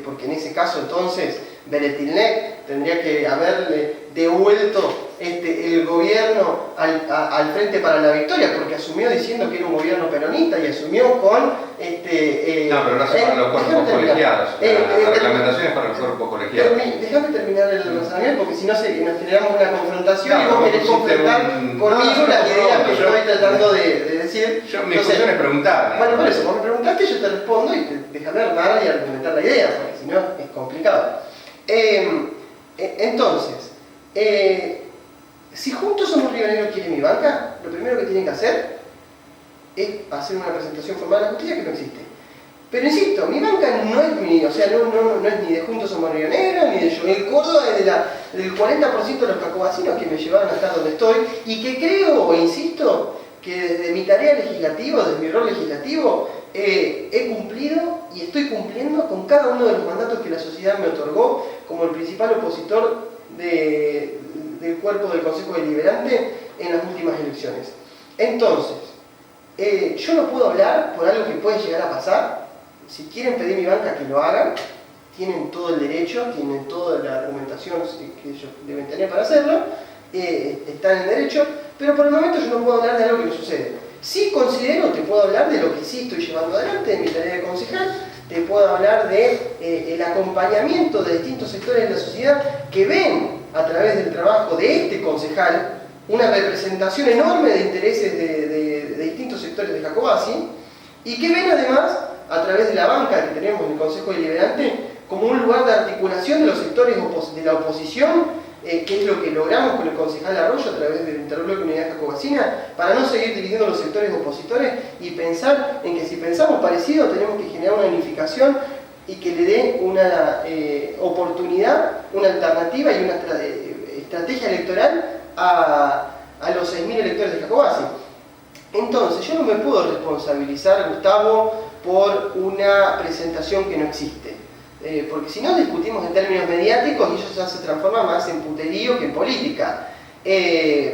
porque en ese caso entonces Beretilnec tendría que haberle devuelto el gobierno al Frente para la Victoria, porque asumió diciendo que era un gobierno peronista y asumió con... no, pero no es para los cuerpos colegiados, la reglamentación es para los cuerpos colegiados. Déjame terminar el razonamiento, porque si no nos generamos una confrontación y vos querés confrontar conmigo las ideas que yo estoy tratando de decir. Mi función es preguntar. Bueno, por eso, vos me preguntaste, yo te respondo y déjame armar y argumentar la idea, porque si no es complicado. Entonces, si Juntos Somos Río Negro quiere mi banca, lo primero que tienen que hacer es hacer una presentación formal a la justicia, que no existe. Pero insisto, mi banca no es no es ni de Juntos Somos Río Negro, ni de Joel Córdoba, es del 40% de los cacobacinos que me llevaron hasta donde estoy, y que creo, o insisto, que desde mi tarea legislativa, desde mi rol legislativo, he cumplido y estoy cumpliendo con cada uno de los mandatos que la sociedad me otorgó como el principal opositor del cuerpo del Consejo Deliberante en las últimas elecciones. Entonces, yo no puedo hablar por algo que puede llegar a pasar. Si quieren pedir mi banca, que lo hagan, tienen todo el derecho, tienen toda la argumentación que ellos deben tener para hacerlo, están en derecho, pero por el momento yo no puedo hablar de algo que no sucede. Sí considero, te puedo hablar de lo que sí estoy llevando adelante, de mi tarea de concejal, te puedo hablar de el acompañamiento de distintos sectores de la sociedad que ven a través del trabajo de este concejal una representación enorme de intereses de distintos sectores de Jacobasi, y que ven además a través de la banca que tenemos en el Consejo Deliberante como un lugar de articulación de los sectores de la oposición, que es lo que logramos con el concejal Arroyo a través del Interbloque Unidad Jacobacina, para no seguir dividiendo los sectores opositores y pensar en que si pensamos parecido tenemos que generar una unificación y que le dé una oportunidad, una alternativa y una estrategia electoral a los 6.000 electores de Jacobasi. Entonces, yo no me puedo responsabilizar, Gustavo, por una presentación que no existe. Porque si no discutimos en términos mediáticos y eso ya se transforma más en puterío que en política.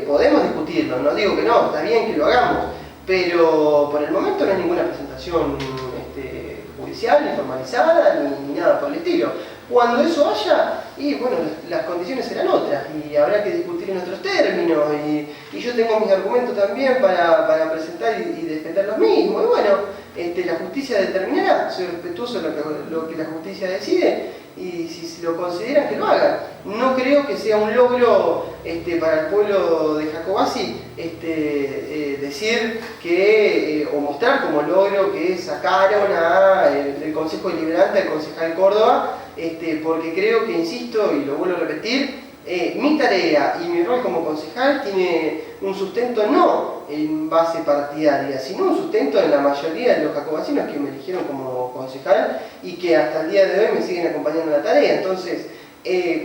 Podemos discutirlo, no digo que no, está bien que lo hagamos, pero por el momento no hay ninguna presentación judicial, ni formalizada, ni nada por el estilo. Cuando eso vaya, y bueno, las condiciones serán otras, y habrá que discutir en otros términos, y yo tengo mis argumentos también para presentar y defender los mismos, y bueno, la justicia determinará, soy respetuoso de lo que la justicia decide, y si lo consideran que lo hagan. No creo que sea un logro para el pueblo de Jacobasi decir que, o mostrar como logro que sacaron del Consejo Deliberante al concejal Córdoba, porque creo que, insisto, y lo vuelvo a repetir, mi tarea y mi rol como concejal tiene un sustento no en base partidaria, sino un sustento en la mayoría de los jacobacinos que me eligieron como concejal y que hasta el día de hoy me siguen acompañando en la tarea. Entonces,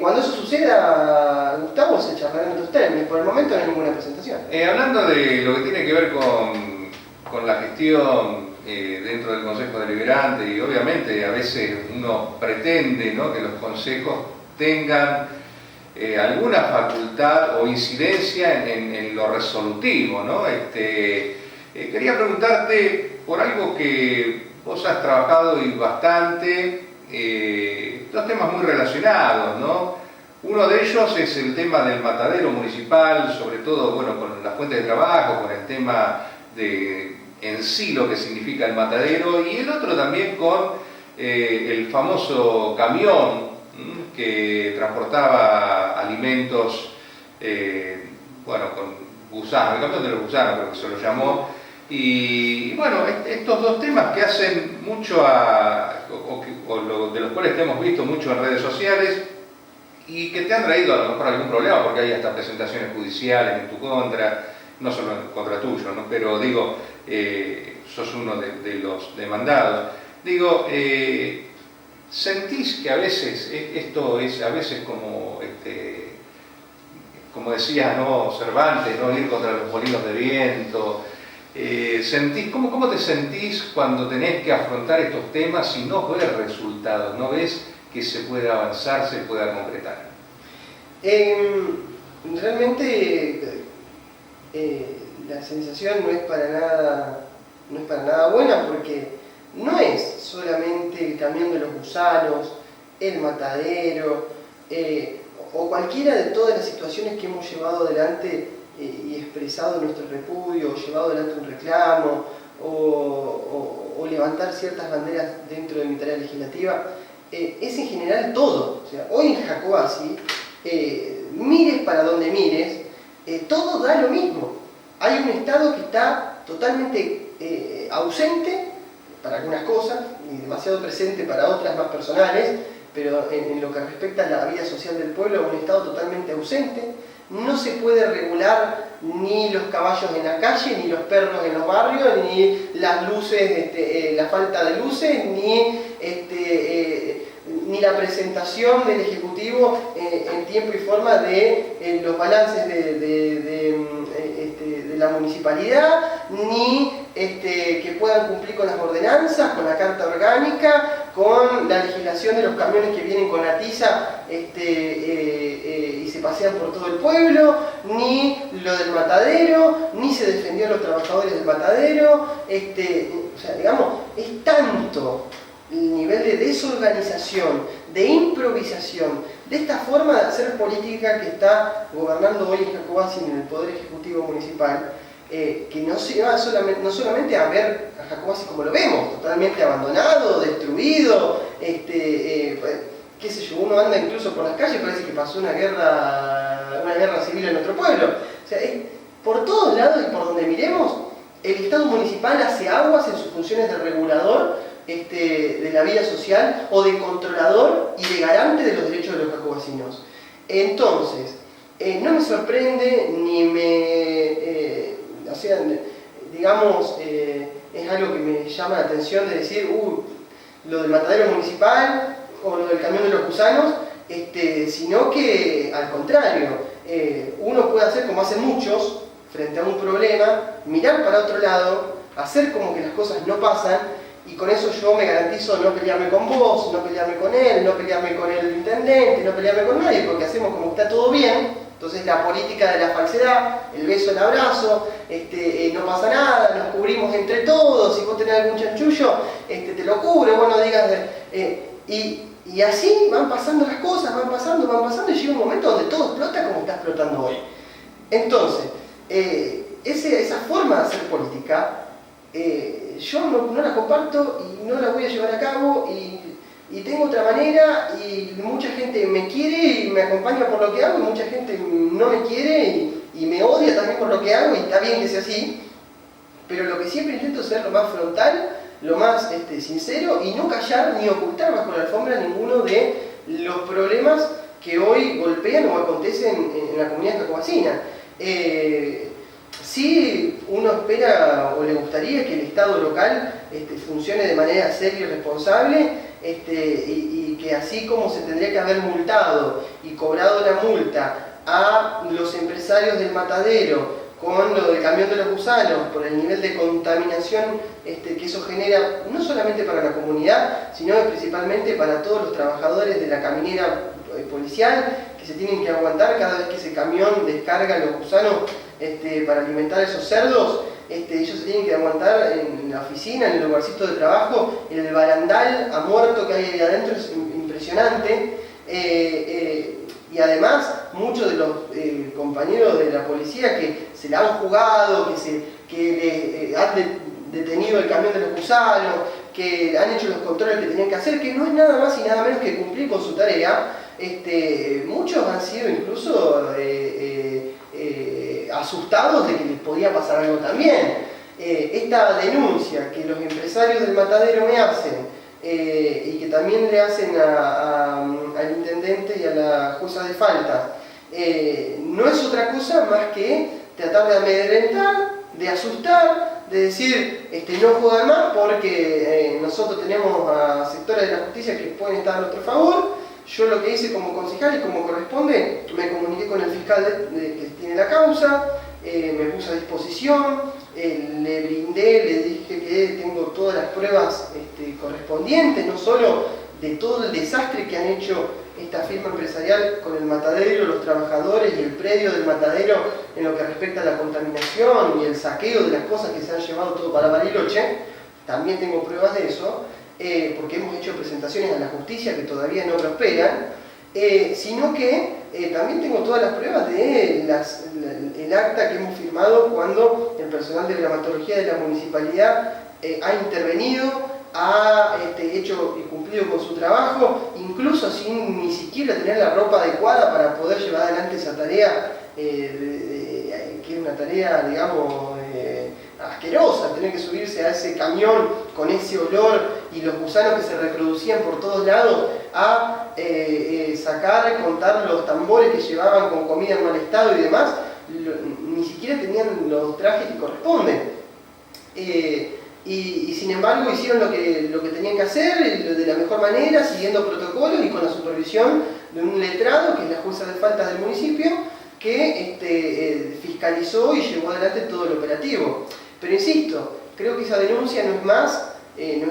cuando eso suceda, Gustavo, se charlarán entre ustedes. Por el momento no hay ninguna presentación. Hablando de lo que tiene que ver con la gestión dentro del Consejo Deliberante, y obviamente a veces uno pretende, ¿no?, que los consejos tengan alguna facultad o incidencia en lo resolutivo, ¿no? Quería preguntarte por algo que vos has trabajado y bastante, dos temas muy relacionados, ¿no? Uno de ellos es el tema del matadero municipal, sobre todo, bueno, con las fuentes de trabajo, con el tema de en sí lo que significa el matadero, y el otro también con el famoso camión que transportaba alimentos, bueno, con gusanos, el camión de los gusanos creo que se lo llamó, y bueno, estos dos temas que hacen mucho de los cuales te hemos visto mucho en redes sociales y que te han traído a lo mejor algún problema, porque hay hasta presentaciones judiciales en tu contra, no solo en contra tuyo, ¿no?, pero digo, sos uno de los demandados. Digo, ¿sentís que a veces esto es a veces como decía, ¿no?, Cervantes, no ir contra los molinos de viento? ¿Cómo te sentís cuando tenés que afrontar estos temas y no ves resultados, no ves que se pueda avanzar, se pueda concretar? Realmente la sensación no es para nada buena, porque no es solamente el camión de los gusanos, el matadero, o cualquiera de todas las situaciones que hemos llevado adelante y expresado nuestro repudio, o llevado adelante un reclamo, o levantar ciertas banderas dentro de mi tarea legislativa. Es en general todo. O sea, hoy en Jacobasi, mires para donde mires, todo da lo mismo. Hay un Estado que está totalmente ausente para algunas cosas y demasiado presente para otras más personales, pero en lo que respecta a la vida social del pueblo, un Estado totalmente ausente. No se puede regular ni los caballos en la calle, ni los perros en los barrios, ni las luces, la falta de luces, ni la presentación del Ejecutivo en tiempo y forma de los balances de la municipalidad, ni que puedan cumplir con las ordenanzas, con la carta orgánica, con la legislación de los camiones que vienen con la tiza y se pasean por todo el pueblo, ni lo del matadero, ni se defendió a los trabajadores del matadero. O sea, digamos, es tanto el nivel de desorganización, de improvisación, de esta forma de hacer política que está gobernando hoy en Jacobasi en el Poder Ejecutivo Municipal, que no se va no solamente a ver a Jacobasi como lo vemos, totalmente abandonado, destruido, qué sé yo, uno anda incluso por las calles, parece que pasó una guerra civil en nuestro pueblo. O sea, por todos lados y por donde miremos, el Estado municipal hace aguas en sus funciones de regulador de la vida social, o de controlador y de garante de los derechos de los jacobasinos. Entonces, no me sorprende ni o sea, digamos, es algo que me llama la atención de decir, lo del matadero municipal o lo del camión de los gusanos, sino que al contrario, uno puede hacer como hacen muchos frente a un problema, mirar para otro lado, hacer como que las cosas no pasan, y con eso yo me garantizo no pelearme con vos, no pelearme con él, no pelearme con el intendente, no pelearme con nadie, porque hacemos como que está todo bien. Entonces la política de la falsedad, el beso, el abrazo, no pasa nada, nos cubrimos entre todos, si vos tenés algún chanchullo, te lo cubro, vos no digas... y así van pasando las cosas, van pasando, y llega un momento donde todo explota como está explotando hoy. Entonces, esa forma de hacer política, yo no la comparto y no la voy a llevar a cabo, y tengo otra manera, y mucha gente me quiere y me acompaña por lo que hago, y mucha gente no me quiere y y me odia también por lo que hago, y está bien que sea así, pero lo que siempre intento es ser lo más frontal, lo más sincero, y no callar ni ocultar bajo la alfombra ninguno de los problemas que hoy golpean o acontecen en la comunidad jacobacina. Sí, uno espera o le gustaría que el Estado local funcione de manera seria y responsable, y que así como se tendría que haber multado y cobrado la multa a los empresarios del matadero con lo del camión de los gusanos, por el nivel de contaminación que eso genera, no solamente para la comunidad, sino principalmente para todos los trabajadores de la caminera policial, que se tienen que aguantar cada vez que ese camión descarga los gusanos para alimentar a esos cerdos. Ellos se tienen que aguantar en la oficina, en el lugarcito de trabajo, en el barandal a muerto que hay ahí adentro, es impresionante. Y además, muchos de los compañeros de la policía que se la han jugado, que han detenido el camión de los gusanos, que han hecho los controles que tenían que hacer, que no es nada más y nada menos que cumplir con su tarea. Muchos han sido incluso asustados de que les podía pasar algo también. Esta denuncia que los empresarios del matadero me hacen, y que también le hacen al intendente y a la jueza de faltas, no es otra cosa más que tratar de amedrentar, de asustar, de decir no jodan más porque nosotros tenemos a sectores de la justicia que pueden estar a nuestro favor. Yo lo que hice como concejal y como corresponde, me comuniqué con el fiscal que tiene la causa, me puse a disposición, le brindé, le dije que tengo todas las pruebas correspondientes, no solo de todo el desastre que han hecho esta firma empresarial con el matadero, los trabajadores y el predio del matadero en lo que respecta a la contaminación y el saqueo de las cosas que se han llevado todo para Bariloche. También tengo pruebas de eso, porque hemos hecho presentaciones a la justicia que todavía no prosperan, sino que también tengo todas las pruebas de el acta que hemos firmado cuando el personal de gramatología de la municipalidad ha intervenido, ha hecho y cumplido con su trabajo, incluso sin ni siquiera tener la ropa adecuada para poder llevar adelante esa tarea, que es una tarea, digamos, asquerosa, tener que subirse a ese camión con ese olor y los gusanos que se reproducían por todos lados, a sacar, contar los tambores que llevaban con comida en mal estado y demás. Ni siquiera tenían los trajes que corresponden. Y sin embargo hicieron lo que tenían que hacer de la mejor manera, siguiendo protocolos y con la supervisión de un letrado, que es la jueza de faltas del municipio, que fiscalizó y llevó adelante todo el operativo. Pero insisto, creo que esa denuncia no es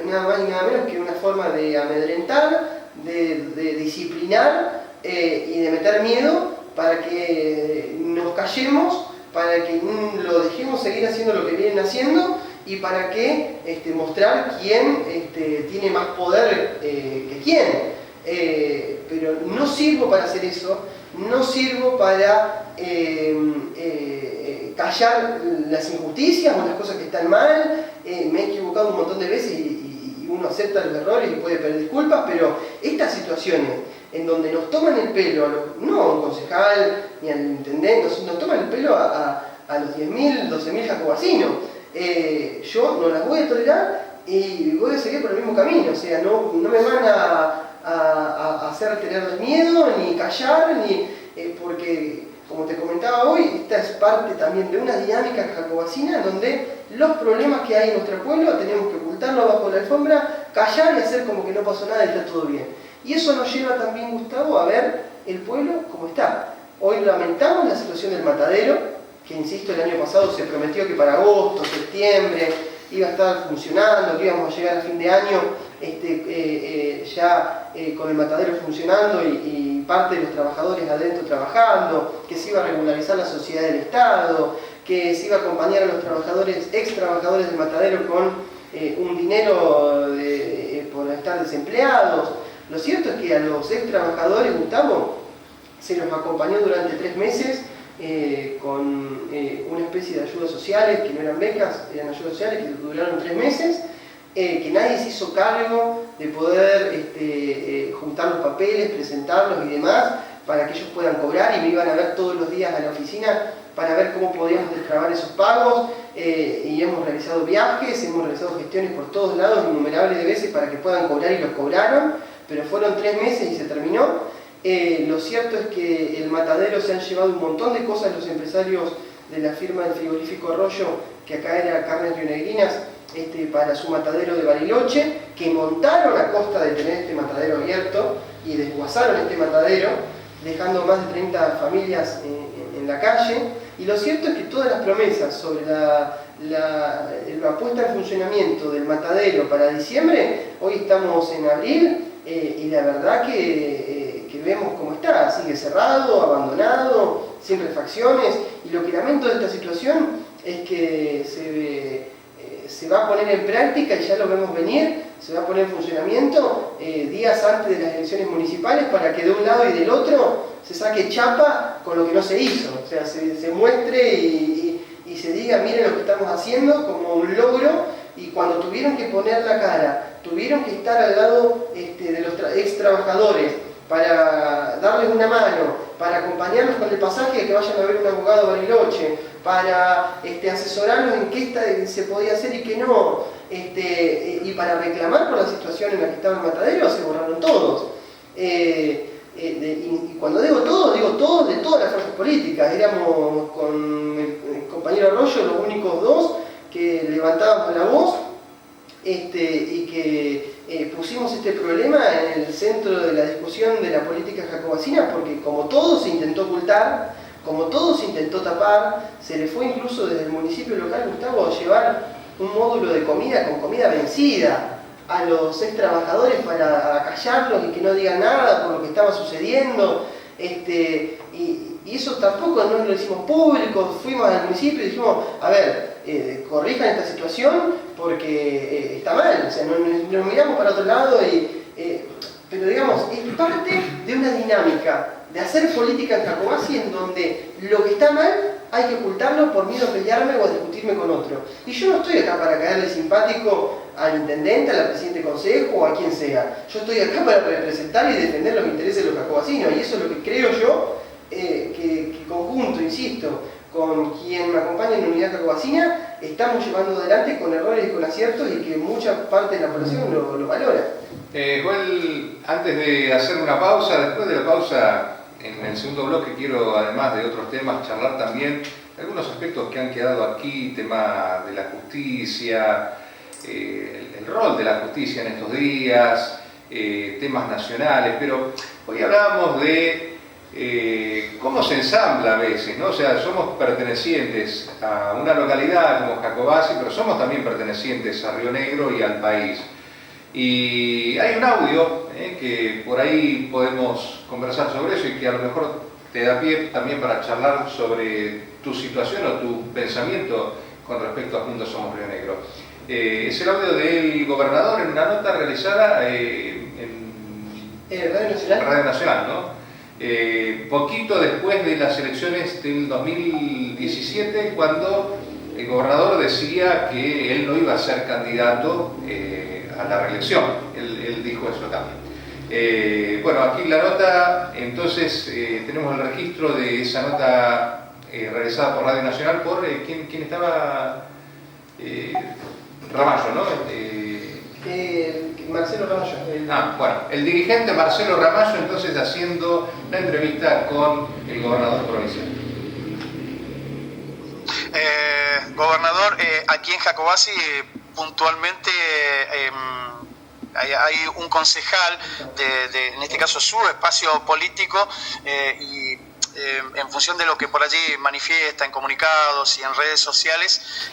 nada más ni nada menos que una forma de amedrentar, de disciplinar y de meter miedo para que nos callemos, para que lo dejemos seguir haciendo lo que vienen haciendo, y para que mostrar quién tiene más poder que quién. Pero no sirvo para hacer eso, no sirvo para callar las injusticias o las cosas que están mal. Me he equivocado un montón de veces y uno acepta los errores y puede pedir disculpas, pero estas situaciones en donde nos toman el pelo, no a un concejal ni al intendente, nos toman el pelo a los 10.000, 12.000 jacobacinos, yo no las voy a tolerar y voy a seguir por el mismo camino. O sea, no me van a hacer tener miedo, ni callar, porque, como te comentaba hoy, esta es parte también de una dinámica jacobacina donde los problemas que hay en nuestro pueblo tenemos que ocultarlos bajo la alfombra, callar y hacer como que no pasó nada y está todo bien. Y eso nos lleva también, Gustavo, a ver el pueblo como está. Hoy lamentamos la situación del matadero, que insisto, el año pasado se prometió que para agosto, septiembre iba a estar funcionando, que íbamos a llegar a fin de año ya con el matadero funcionando y parte de los trabajadores adentro trabajando, que se iba a regularizar la sociedad del Estado, que se iba a acompañar a los trabajadores, ex trabajadores del matadero con un dinero por estar desempleados. Lo cierto es que a los ex trabajadores, Gustavo, se los acompañó durante 3 meses con una especie de ayudas sociales, que no eran becas, eran ayudas sociales que duraron 3 meses, que nadie se hizo cargo de poder juntar los papeles, presentarlos y demás, para que ellos puedan cobrar, y me iban a ver todos los días a la oficina para ver cómo podíamos destrabar esos pagos, y hemos realizado viajes, hemos realizado gestiones por todos lados, innumerables de veces para que puedan cobrar, y los cobraron, pero fueron 3 meses y se terminó. Lo cierto es que el matadero se han llevado un montón de cosas los empresarios de la firma del frigorífico Arroyo, que acá era Carnes Rionegrinas, para su matadero de Bariloche, que montaron a costa de tener este matadero abierto y desguazaron este matadero, dejando más de 30 familias en la calle. Y lo cierto es que todas las promesas sobre la puesta en funcionamiento del matadero para diciembre, hoy estamos en abril, y la verdad que vemos cómo está, sigue cerrado, abandonado, sin refacciones, y lo que lamento de esta situación es que se va a poner en práctica, y ya lo vemos venir, se va a poner en funcionamiento días antes de las elecciones municipales, para que de un lado y del otro se saque chapa con lo que no se hizo, o sea, se muestre y se diga, miren lo que estamos haciendo como un logro, y cuando tuvieron que poner la cara, tuvieron que estar al lado de los ex trabajadores para darles una mano, para acompañarlos con el pasaje de que vayan a ver un abogado a Bariloche, para asesorarlos en qué se podía hacer y qué no, y para reclamar por la situación en la que estaba el matadero, se borraron todos. Y cuando digo todos de todas las fuerzas políticas. Éramos con el compañero Arroyo los únicos dos que levantábamos la voz, y que pusimos este problema en el centro de la discusión de la política jacobacina, porque como todo se intentó ocultar, como todo se intentó tapar, se le fue incluso desde el municipio local, Gustavo, a llevar un módulo de comida con comida vencida a los ex trabajadores para acallarlos y que no digan nada por lo que estaba sucediendo, y eso tampoco no lo hicimos público. Fuimos al municipio y dijimos, a ver, corrijan esta situación porque está mal, o sea, nos miramos para otro lado, pero digamos, es parte de una dinámica de hacer política en Jacobasi en donde lo que está mal hay que ocultarlo por miedo a pelearme o a discutirme con otro. Y yo no estoy acá para caerle simpático al intendente, a la presidente de consejo o a quien sea. Yo estoy acá para representar y defender los intereses de los jacobasinos, y eso es lo que creo yo, que conjunto, insisto, con quien me acompaña en la unidad jacobacina, estamos llevando adelante con errores y con aciertos, y que mucha parte de la población lo valora. Joel, antes de hacer una pausa, después de la pausa, en el segundo bloque quiero, además de otros temas, charlar también algunos aspectos que han quedado aquí, tema de la justicia, el rol de la justicia en estos días, temas nacionales, pero hoy hablábamos de cómo se ensambla a veces, ¿no? O sea, somos pertenecientes a una localidad como Jacobasi, pero somos también pertenecientes a Río Negro y al país. Y hay un audio que por ahí podemos conversar sobre eso, y que a lo mejor te da pie también para charlar sobre tu situación o tu pensamiento con respecto a Juntos Somos Río Negro. Es el audio del gobernador en una nota realizada en Radio Nacional, ¿no? Poquito después de las elecciones del 2017, cuando el gobernador decía que él no iba a ser candidato a la reelección. Él dijo eso también. Bueno, aquí la nota, entonces tenemos el registro de esa nota realizada por Radio Nacional por ¿quién estaba? Ramallo, ¿no? Marcelo Ramallo. Bueno, el dirigente Marcelo Ramallo, entonces haciendo la entrevista con el gobernador provincial. Gobernador, aquí en Jacobasi puntualmente hay un concejal en este caso su espacio político, y en función de lo que por allí manifiesta en comunicados y en redes sociales,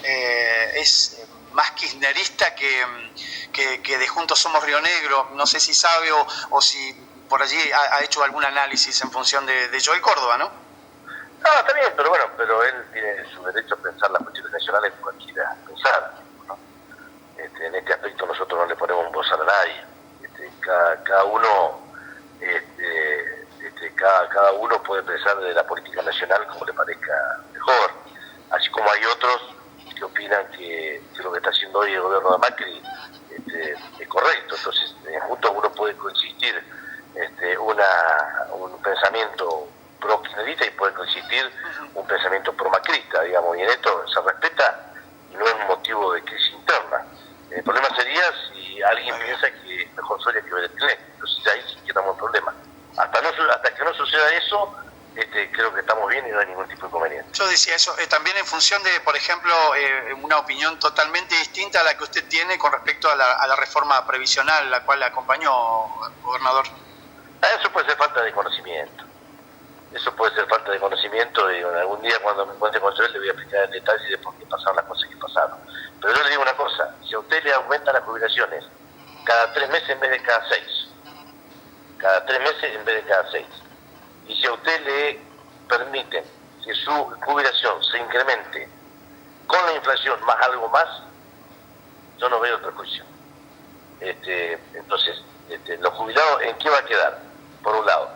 es más kirchnerista que de Juntos Somos Río Negro. No sé si sabe o si por allí ha hecho algún análisis en función de Joel Córdoba, ¿no? No, está bien, pero bueno, pero él tiene su derecho a pensar las cuestiones nacionales como él quiera pensar, ¿no? En este aspecto nosotros no le ponemos voz a nadie. Cada uno cada uno puede pensar de la política nacional como le parezca mejor, así como hay otros que opinan que lo que está haciendo hoy el gobierno de Macri es correcto. Entonces, juntos uno puede coexistir un pensamiento pro-kirchnerista y puede coexistir un pensamiento pro-macrista. y en esto se respeta y no es un motivo de crisis interna. El problema sería si alguien piensa que es mejor Soria que Beretiné, entonces ahí sí que estamos en problema. Hasta que no suceda eso, creo que estamos bien y no hay ningún tipo de inconveniente. Yo decía eso, también en función de, por ejemplo, una opinión totalmente distinta a la que usted tiene con respecto a la reforma previsional, la cual le acompañó, gobernador. Eso puede ser falta de conocimiento. Eso puede ser falta de conocimiento y algún día cuando me encuentre con él le voy a explicar en detalle de por qué pasaron las cosas que pasaron. Pero yo le digo una cosa, si a usted le aumentan las jubilaciones cada 3 meses en vez de cada 6, cada 3 meses en vez de cada 6, y si a usted le permiten que su jubilación se incremente con la inflación más algo más, yo no veo perjuicio. Entonces, los jubilados, ¿en qué va a quedar? Por un lado,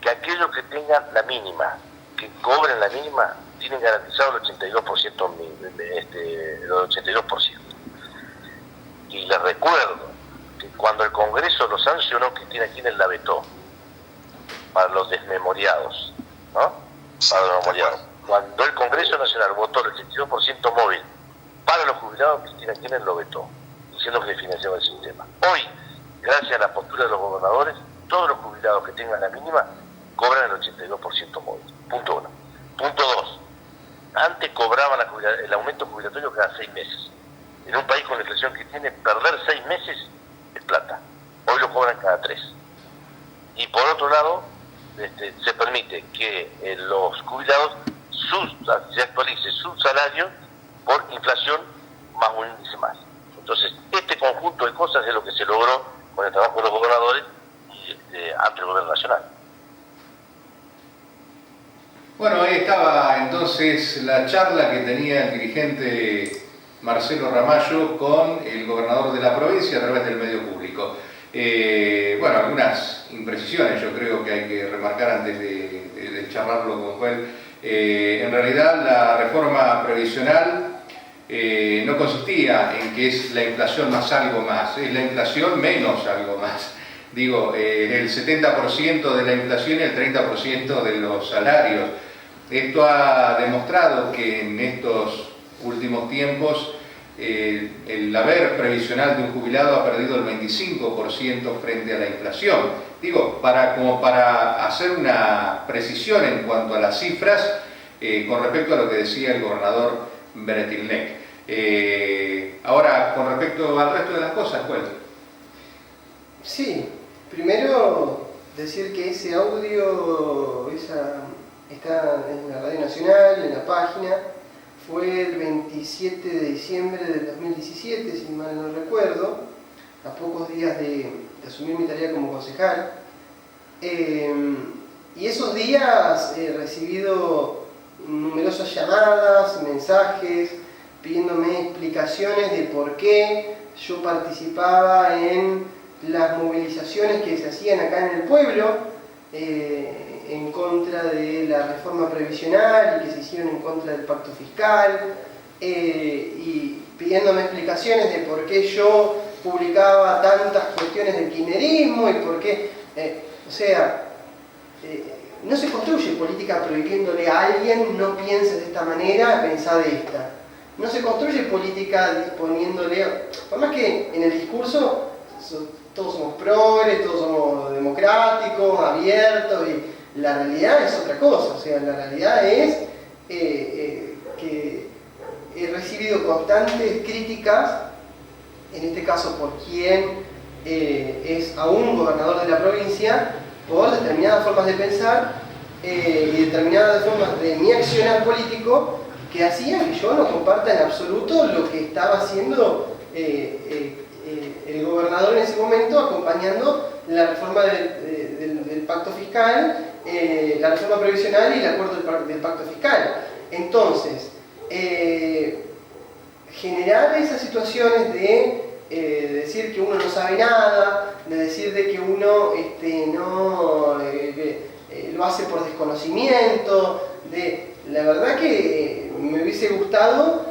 que aquellos que tengan la mínima, que cobren la mínima, tienen garantizado el 82%, el 82%. Y les recuerdo que cuando el Congreso lo sancionó, Cristina Kirchner la vetó para los desmemoriados, ¿no? Para los memoriados. Cuando el Congreso Nacional votó el 82% móvil para los jubilados, Cristina Kirchner lo vetó, diciendo que se financiaba el sistema. Hoy, gracias a la postura de los gobernadores, todos los jubilados que tengan la mínima cobran el 82% móvil. Punto 1. Punto 2. Antes cobraban el aumento jubilatorio cada 6 meses. En un país con la inflación que tiene, perder 6 meses es plata. Hoy lo cobran cada 3. Y por otro lado, se permite que los jubilados se actualice su salario por inflación más un índice más. Entonces, este conjunto de cosas es lo que se logró con el trabajo de los gobernadores y ante el gobierno nacional. Bueno, ahí estaba entonces la charla que tenía el dirigente Marcelo Ramallo con el gobernador de la provincia a través del medio público. Bueno, algunas imprecisiones yo creo que hay que remarcar antes de charlarlo con Joel. En realidad la reforma previsional no consistía en que es la inflación más algo más, es la inflación menos algo más. Digo, el 70% de la inflación y el 30% de los salarios. Esto ha demostrado que en estos últimos tiempos el haber previsional de un jubilado ha perdido el 25% frente a la inflación. Digo, como para hacer una precisión en cuanto a las cifras con respecto a lo que decía el gobernador Beretilnec. Ahora, con respecto al resto de las cosas, ¿cuál? Sí, primero decir que ese audio está en la Radio Nacional, en la página. Fue el 27 de diciembre del 2017, si mal no recuerdo, a pocos días de asumir mi tarea como concejal. Y esos días he recibido numerosas llamadas, mensajes, pidiéndome explicaciones de por qué yo participaba en las movilizaciones que se hacían acá en el pueblo, en contra de la reforma previsional y que se hicieron en contra del pacto fiscal, y pidiéndome explicaciones de por qué yo publicaba tantas cuestiones del kirchnerismo y por qué, no se construye política prohibiéndole a alguien no piense de esta manera, pensá de esta. No se construye política disponiéndole, por más que en el discurso todos somos progres, todos somos democráticos, abiertos, y la realidad es otra cosa. O sea, la realidad es que he recibido constantes críticas, en este caso por quien es aún gobernador de la provincia, por determinadas formas de pensar y determinadas formas de mi accionar político que hacían que yo no comparta en absoluto lo que estaba haciendo el gobernador en ese momento, acompañando la reforma del pacto fiscal, la reforma previsional y el acuerdo del pacto fiscal. Entonces, generar esas situaciones de decir que uno no sabe nada, de decir de que uno lo hace por desconocimiento, la verdad que me hubiese gustado,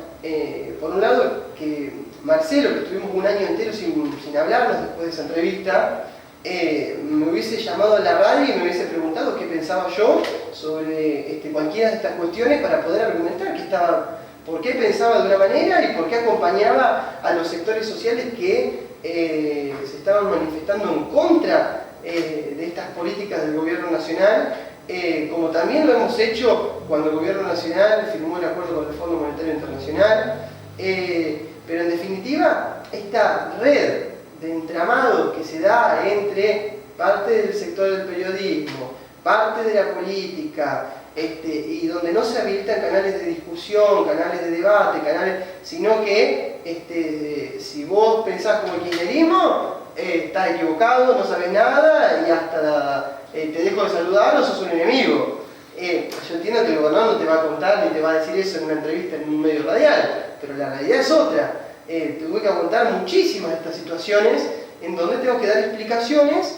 por un lado, que Marcelo, que estuvimos un año entero sin hablarnos después de esa entrevista, me hubiese llamado a la radio y me hubiese preguntado qué pensaba yo sobre cualquiera de estas cuestiones para poder argumentar que estaba por qué pensaba de una manera y por qué acompañaba a los sectores sociales que se estaban manifestando en contra de estas políticas del gobierno nacional, como también lo hemos hecho cuando el gobierno nacional firmó el acuerdo con el Fondo Monetario Internacional, pero en definitiva esta red de entramado que se da entre parte del sector del periodismo, parte de la política, y donde no se habilitan canales de discusión, canales de debate, sino que si vos pensás como el kirchnerismo, estás equivocado, no sabés nada y hasta te dejo de saludar o sos un enemigo. Yo entiendo que el gobernador no te va a contar ni te va a decir eso en una entrevista en un medio radial, pero la realidad es otra. Tuve que aguantar muchísimas de estas situaciones en donde tengo que dar explicaciones,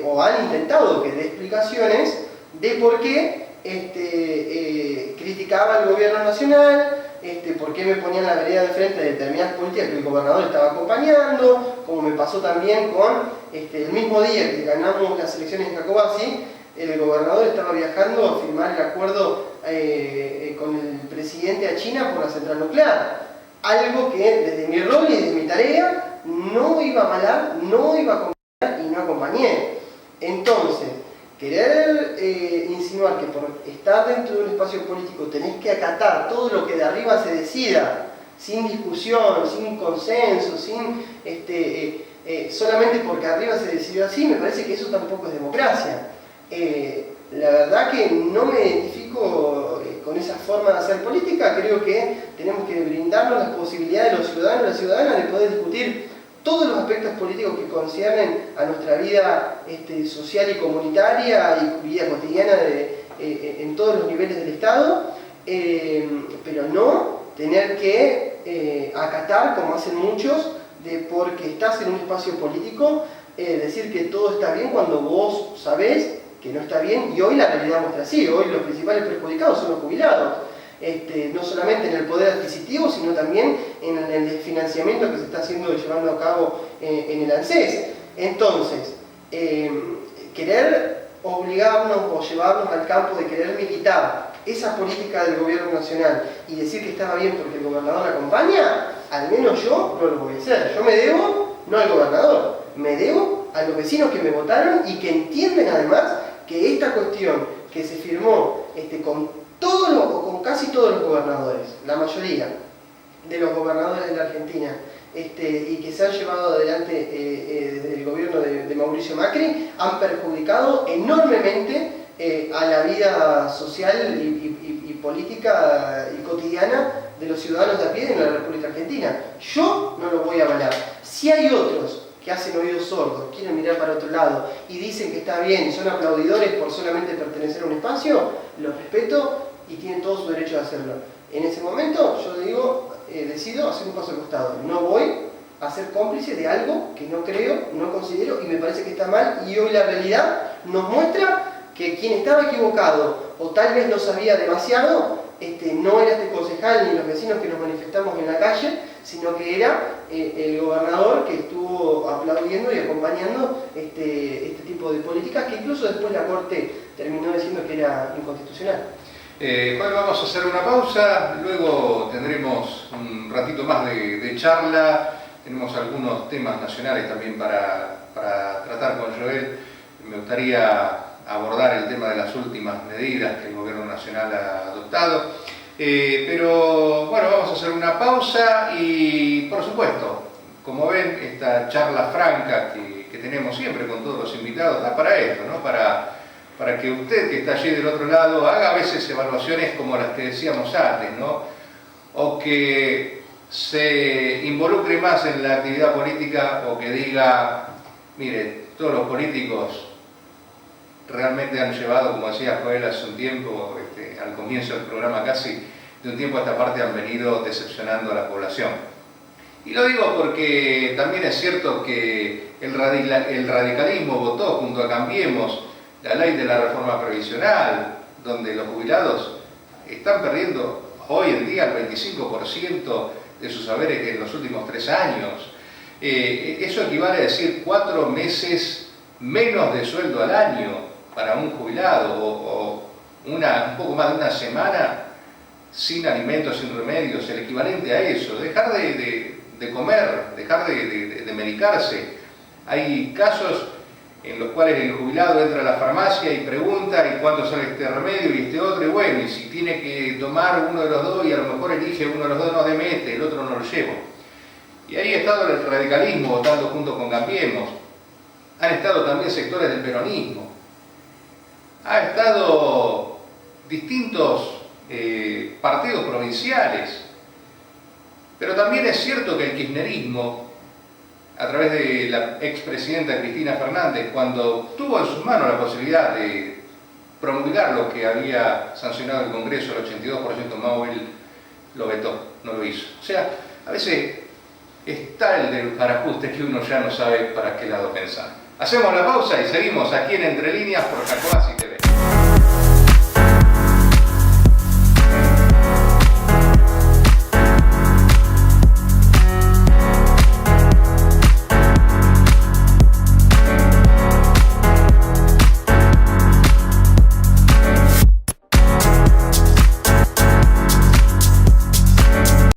o han intentado que dé explicaciones de por qué criticaba al gobierno nacional, por qué me ponía en la vereda de frente de determinadas políticas que el gobernador estaba acompañando, como me pasó también con el mismo día que ganamos las elecciones en Jacobasi, el gobernador estaba viajando a firmar el acuerdo con el presidente a China por la central nuclear. Algo que desde mi rol y desde mi tarea no iba a avalar, no iba a acompañar y no acompañé. Entonces, querer insinuar que por estar dentro de un espacio político tenés que acatar todo lo que de arriba se decida, sin discusión, sin consenso, solamente porque arriba se decidió así, me parece que eso tampoco es democracia. La verdad que no me identifico con esa forma de hacer política. Creo que tenemos que brindarnos las posibilidades de los ciudadanos y las ciudadanas de poder discutir todos los aspectos políticos que conciernen a nuestra vida social y comunitaria y vida cotidiana en todos los niveles del Estado, pero no tener que acatar, como hacen muchos, de porque estás en un espacio político, decir que todo está bien cuando vos sabés que no está bien, y hoy la realidad muestra así. Hoy los principales perjudicados son los jubilados, no solamente en el poder adquisitivo, sino también en el financiamiento que se está llevando a cabo en el ANSES. Entonces, querer obligarnos o llevarnos al campo de querer militar esa política del gobierno nacional y decir que estaba bien porque el gobernador acompaña, al menos yo no lo voy a hacer. Yo me debo no al gobernador, me debo a los vecinos que me votaron y que entienden además que esta cuestión que se firmó con casi todos los gobernadores, la mayoría de los gobernadores de la Argentina, y que se han llevado adelante desde el gobierno de Mauricio Macri, han perjudicado enormemente a la vida social y política y cotidiana de los ciudadanos de a pie en la República Argentina. Yo no lo voy a avalar. Si hay otros que hacen oídos sordos, quieren mirar para otro lado y dicen que está bien y son aplaudidores por solamente pertenecer a un espacio, los respeto y tienen todo su derecho de hacerlo. En ese momento yo digo, decido hacer un paso al costado. No voy a ser cómplice de algo que no creo, no considero y me parece que está mal, y hoy la realidad nos muestra que quien estaba equivocado o tal vez no sabía demasiado, no era este concejal ni los vecinos que nos manifestamos en la calle, sino que era el gobernador que estuvo aplaudiendo y acompañando este tipo de políticas que incluso después la Corte terminó diciendo que era inconstitucional. Bueno, vamos a hacer una pausa, luego tendremos un ratito más de charla, tenemos algunos temas nacionales también para tratar con Joel. Me gustaría abordar el tema de las últimas medidas que el gobierno nacional ha adoptado, pero bueno, vamos a hacer una pausa y por supuesto, como ven, esta charla franca que tenemos siempre con todos los invitados da para esto, ¿no? Para que usted que está allí del otro lado haga a veces evaluaciones como las que decíamos antes, ¿no? O que se involucre más en la actividad política, o que diga, mire, todos los políticos realmente han llevado, como decía Joel hace un tiempo, al comienzo del programa casi, de un tiempo a esta parte han venido decepcionando a la población. Y lo digo porque también es cierto que el radicalismo votó junto a Cambiemos la ley de la reforma previsional, donde los jubilados están perdiendo hoy en día el 25% de sus saberes en los últimos 3 años. Eso equivale a decir 4 meses menos de sueldo al año para un jubilado, o un poco más de una semana sin alimentos, sin remedios, el equivalente a eso, dejar de comer, dejar de medicarse. Hay casos en los cuales el jubilado entra a la farmacia y pregunta ¿y cuándo sale este remedio y este otro? Y bueno, y si tiene que tomar uno de los dos y a lo mejor elige uno de los dos, no, deme este, el otro no lo llevo. Y ahí ha estado el radicalismo votando junto con Cambiemos, han estado también sectores del peronismo, ha estado distintos partidos provinciales, pero también es cierto que el kirchnerismo, a través de la expresidenta Cristina Fernández, cuando tuvo en sus manos la posibilidad de promulgar lo que había sancionado el Congreso, el 82% más, él lo vetó, no lo hizo. O sea, a veces está el del parajuste que uno ya no sabe para qué lado pensar. Hacemos la pausa y seguimos aquí en Entre Líneas por Jacobacci TV.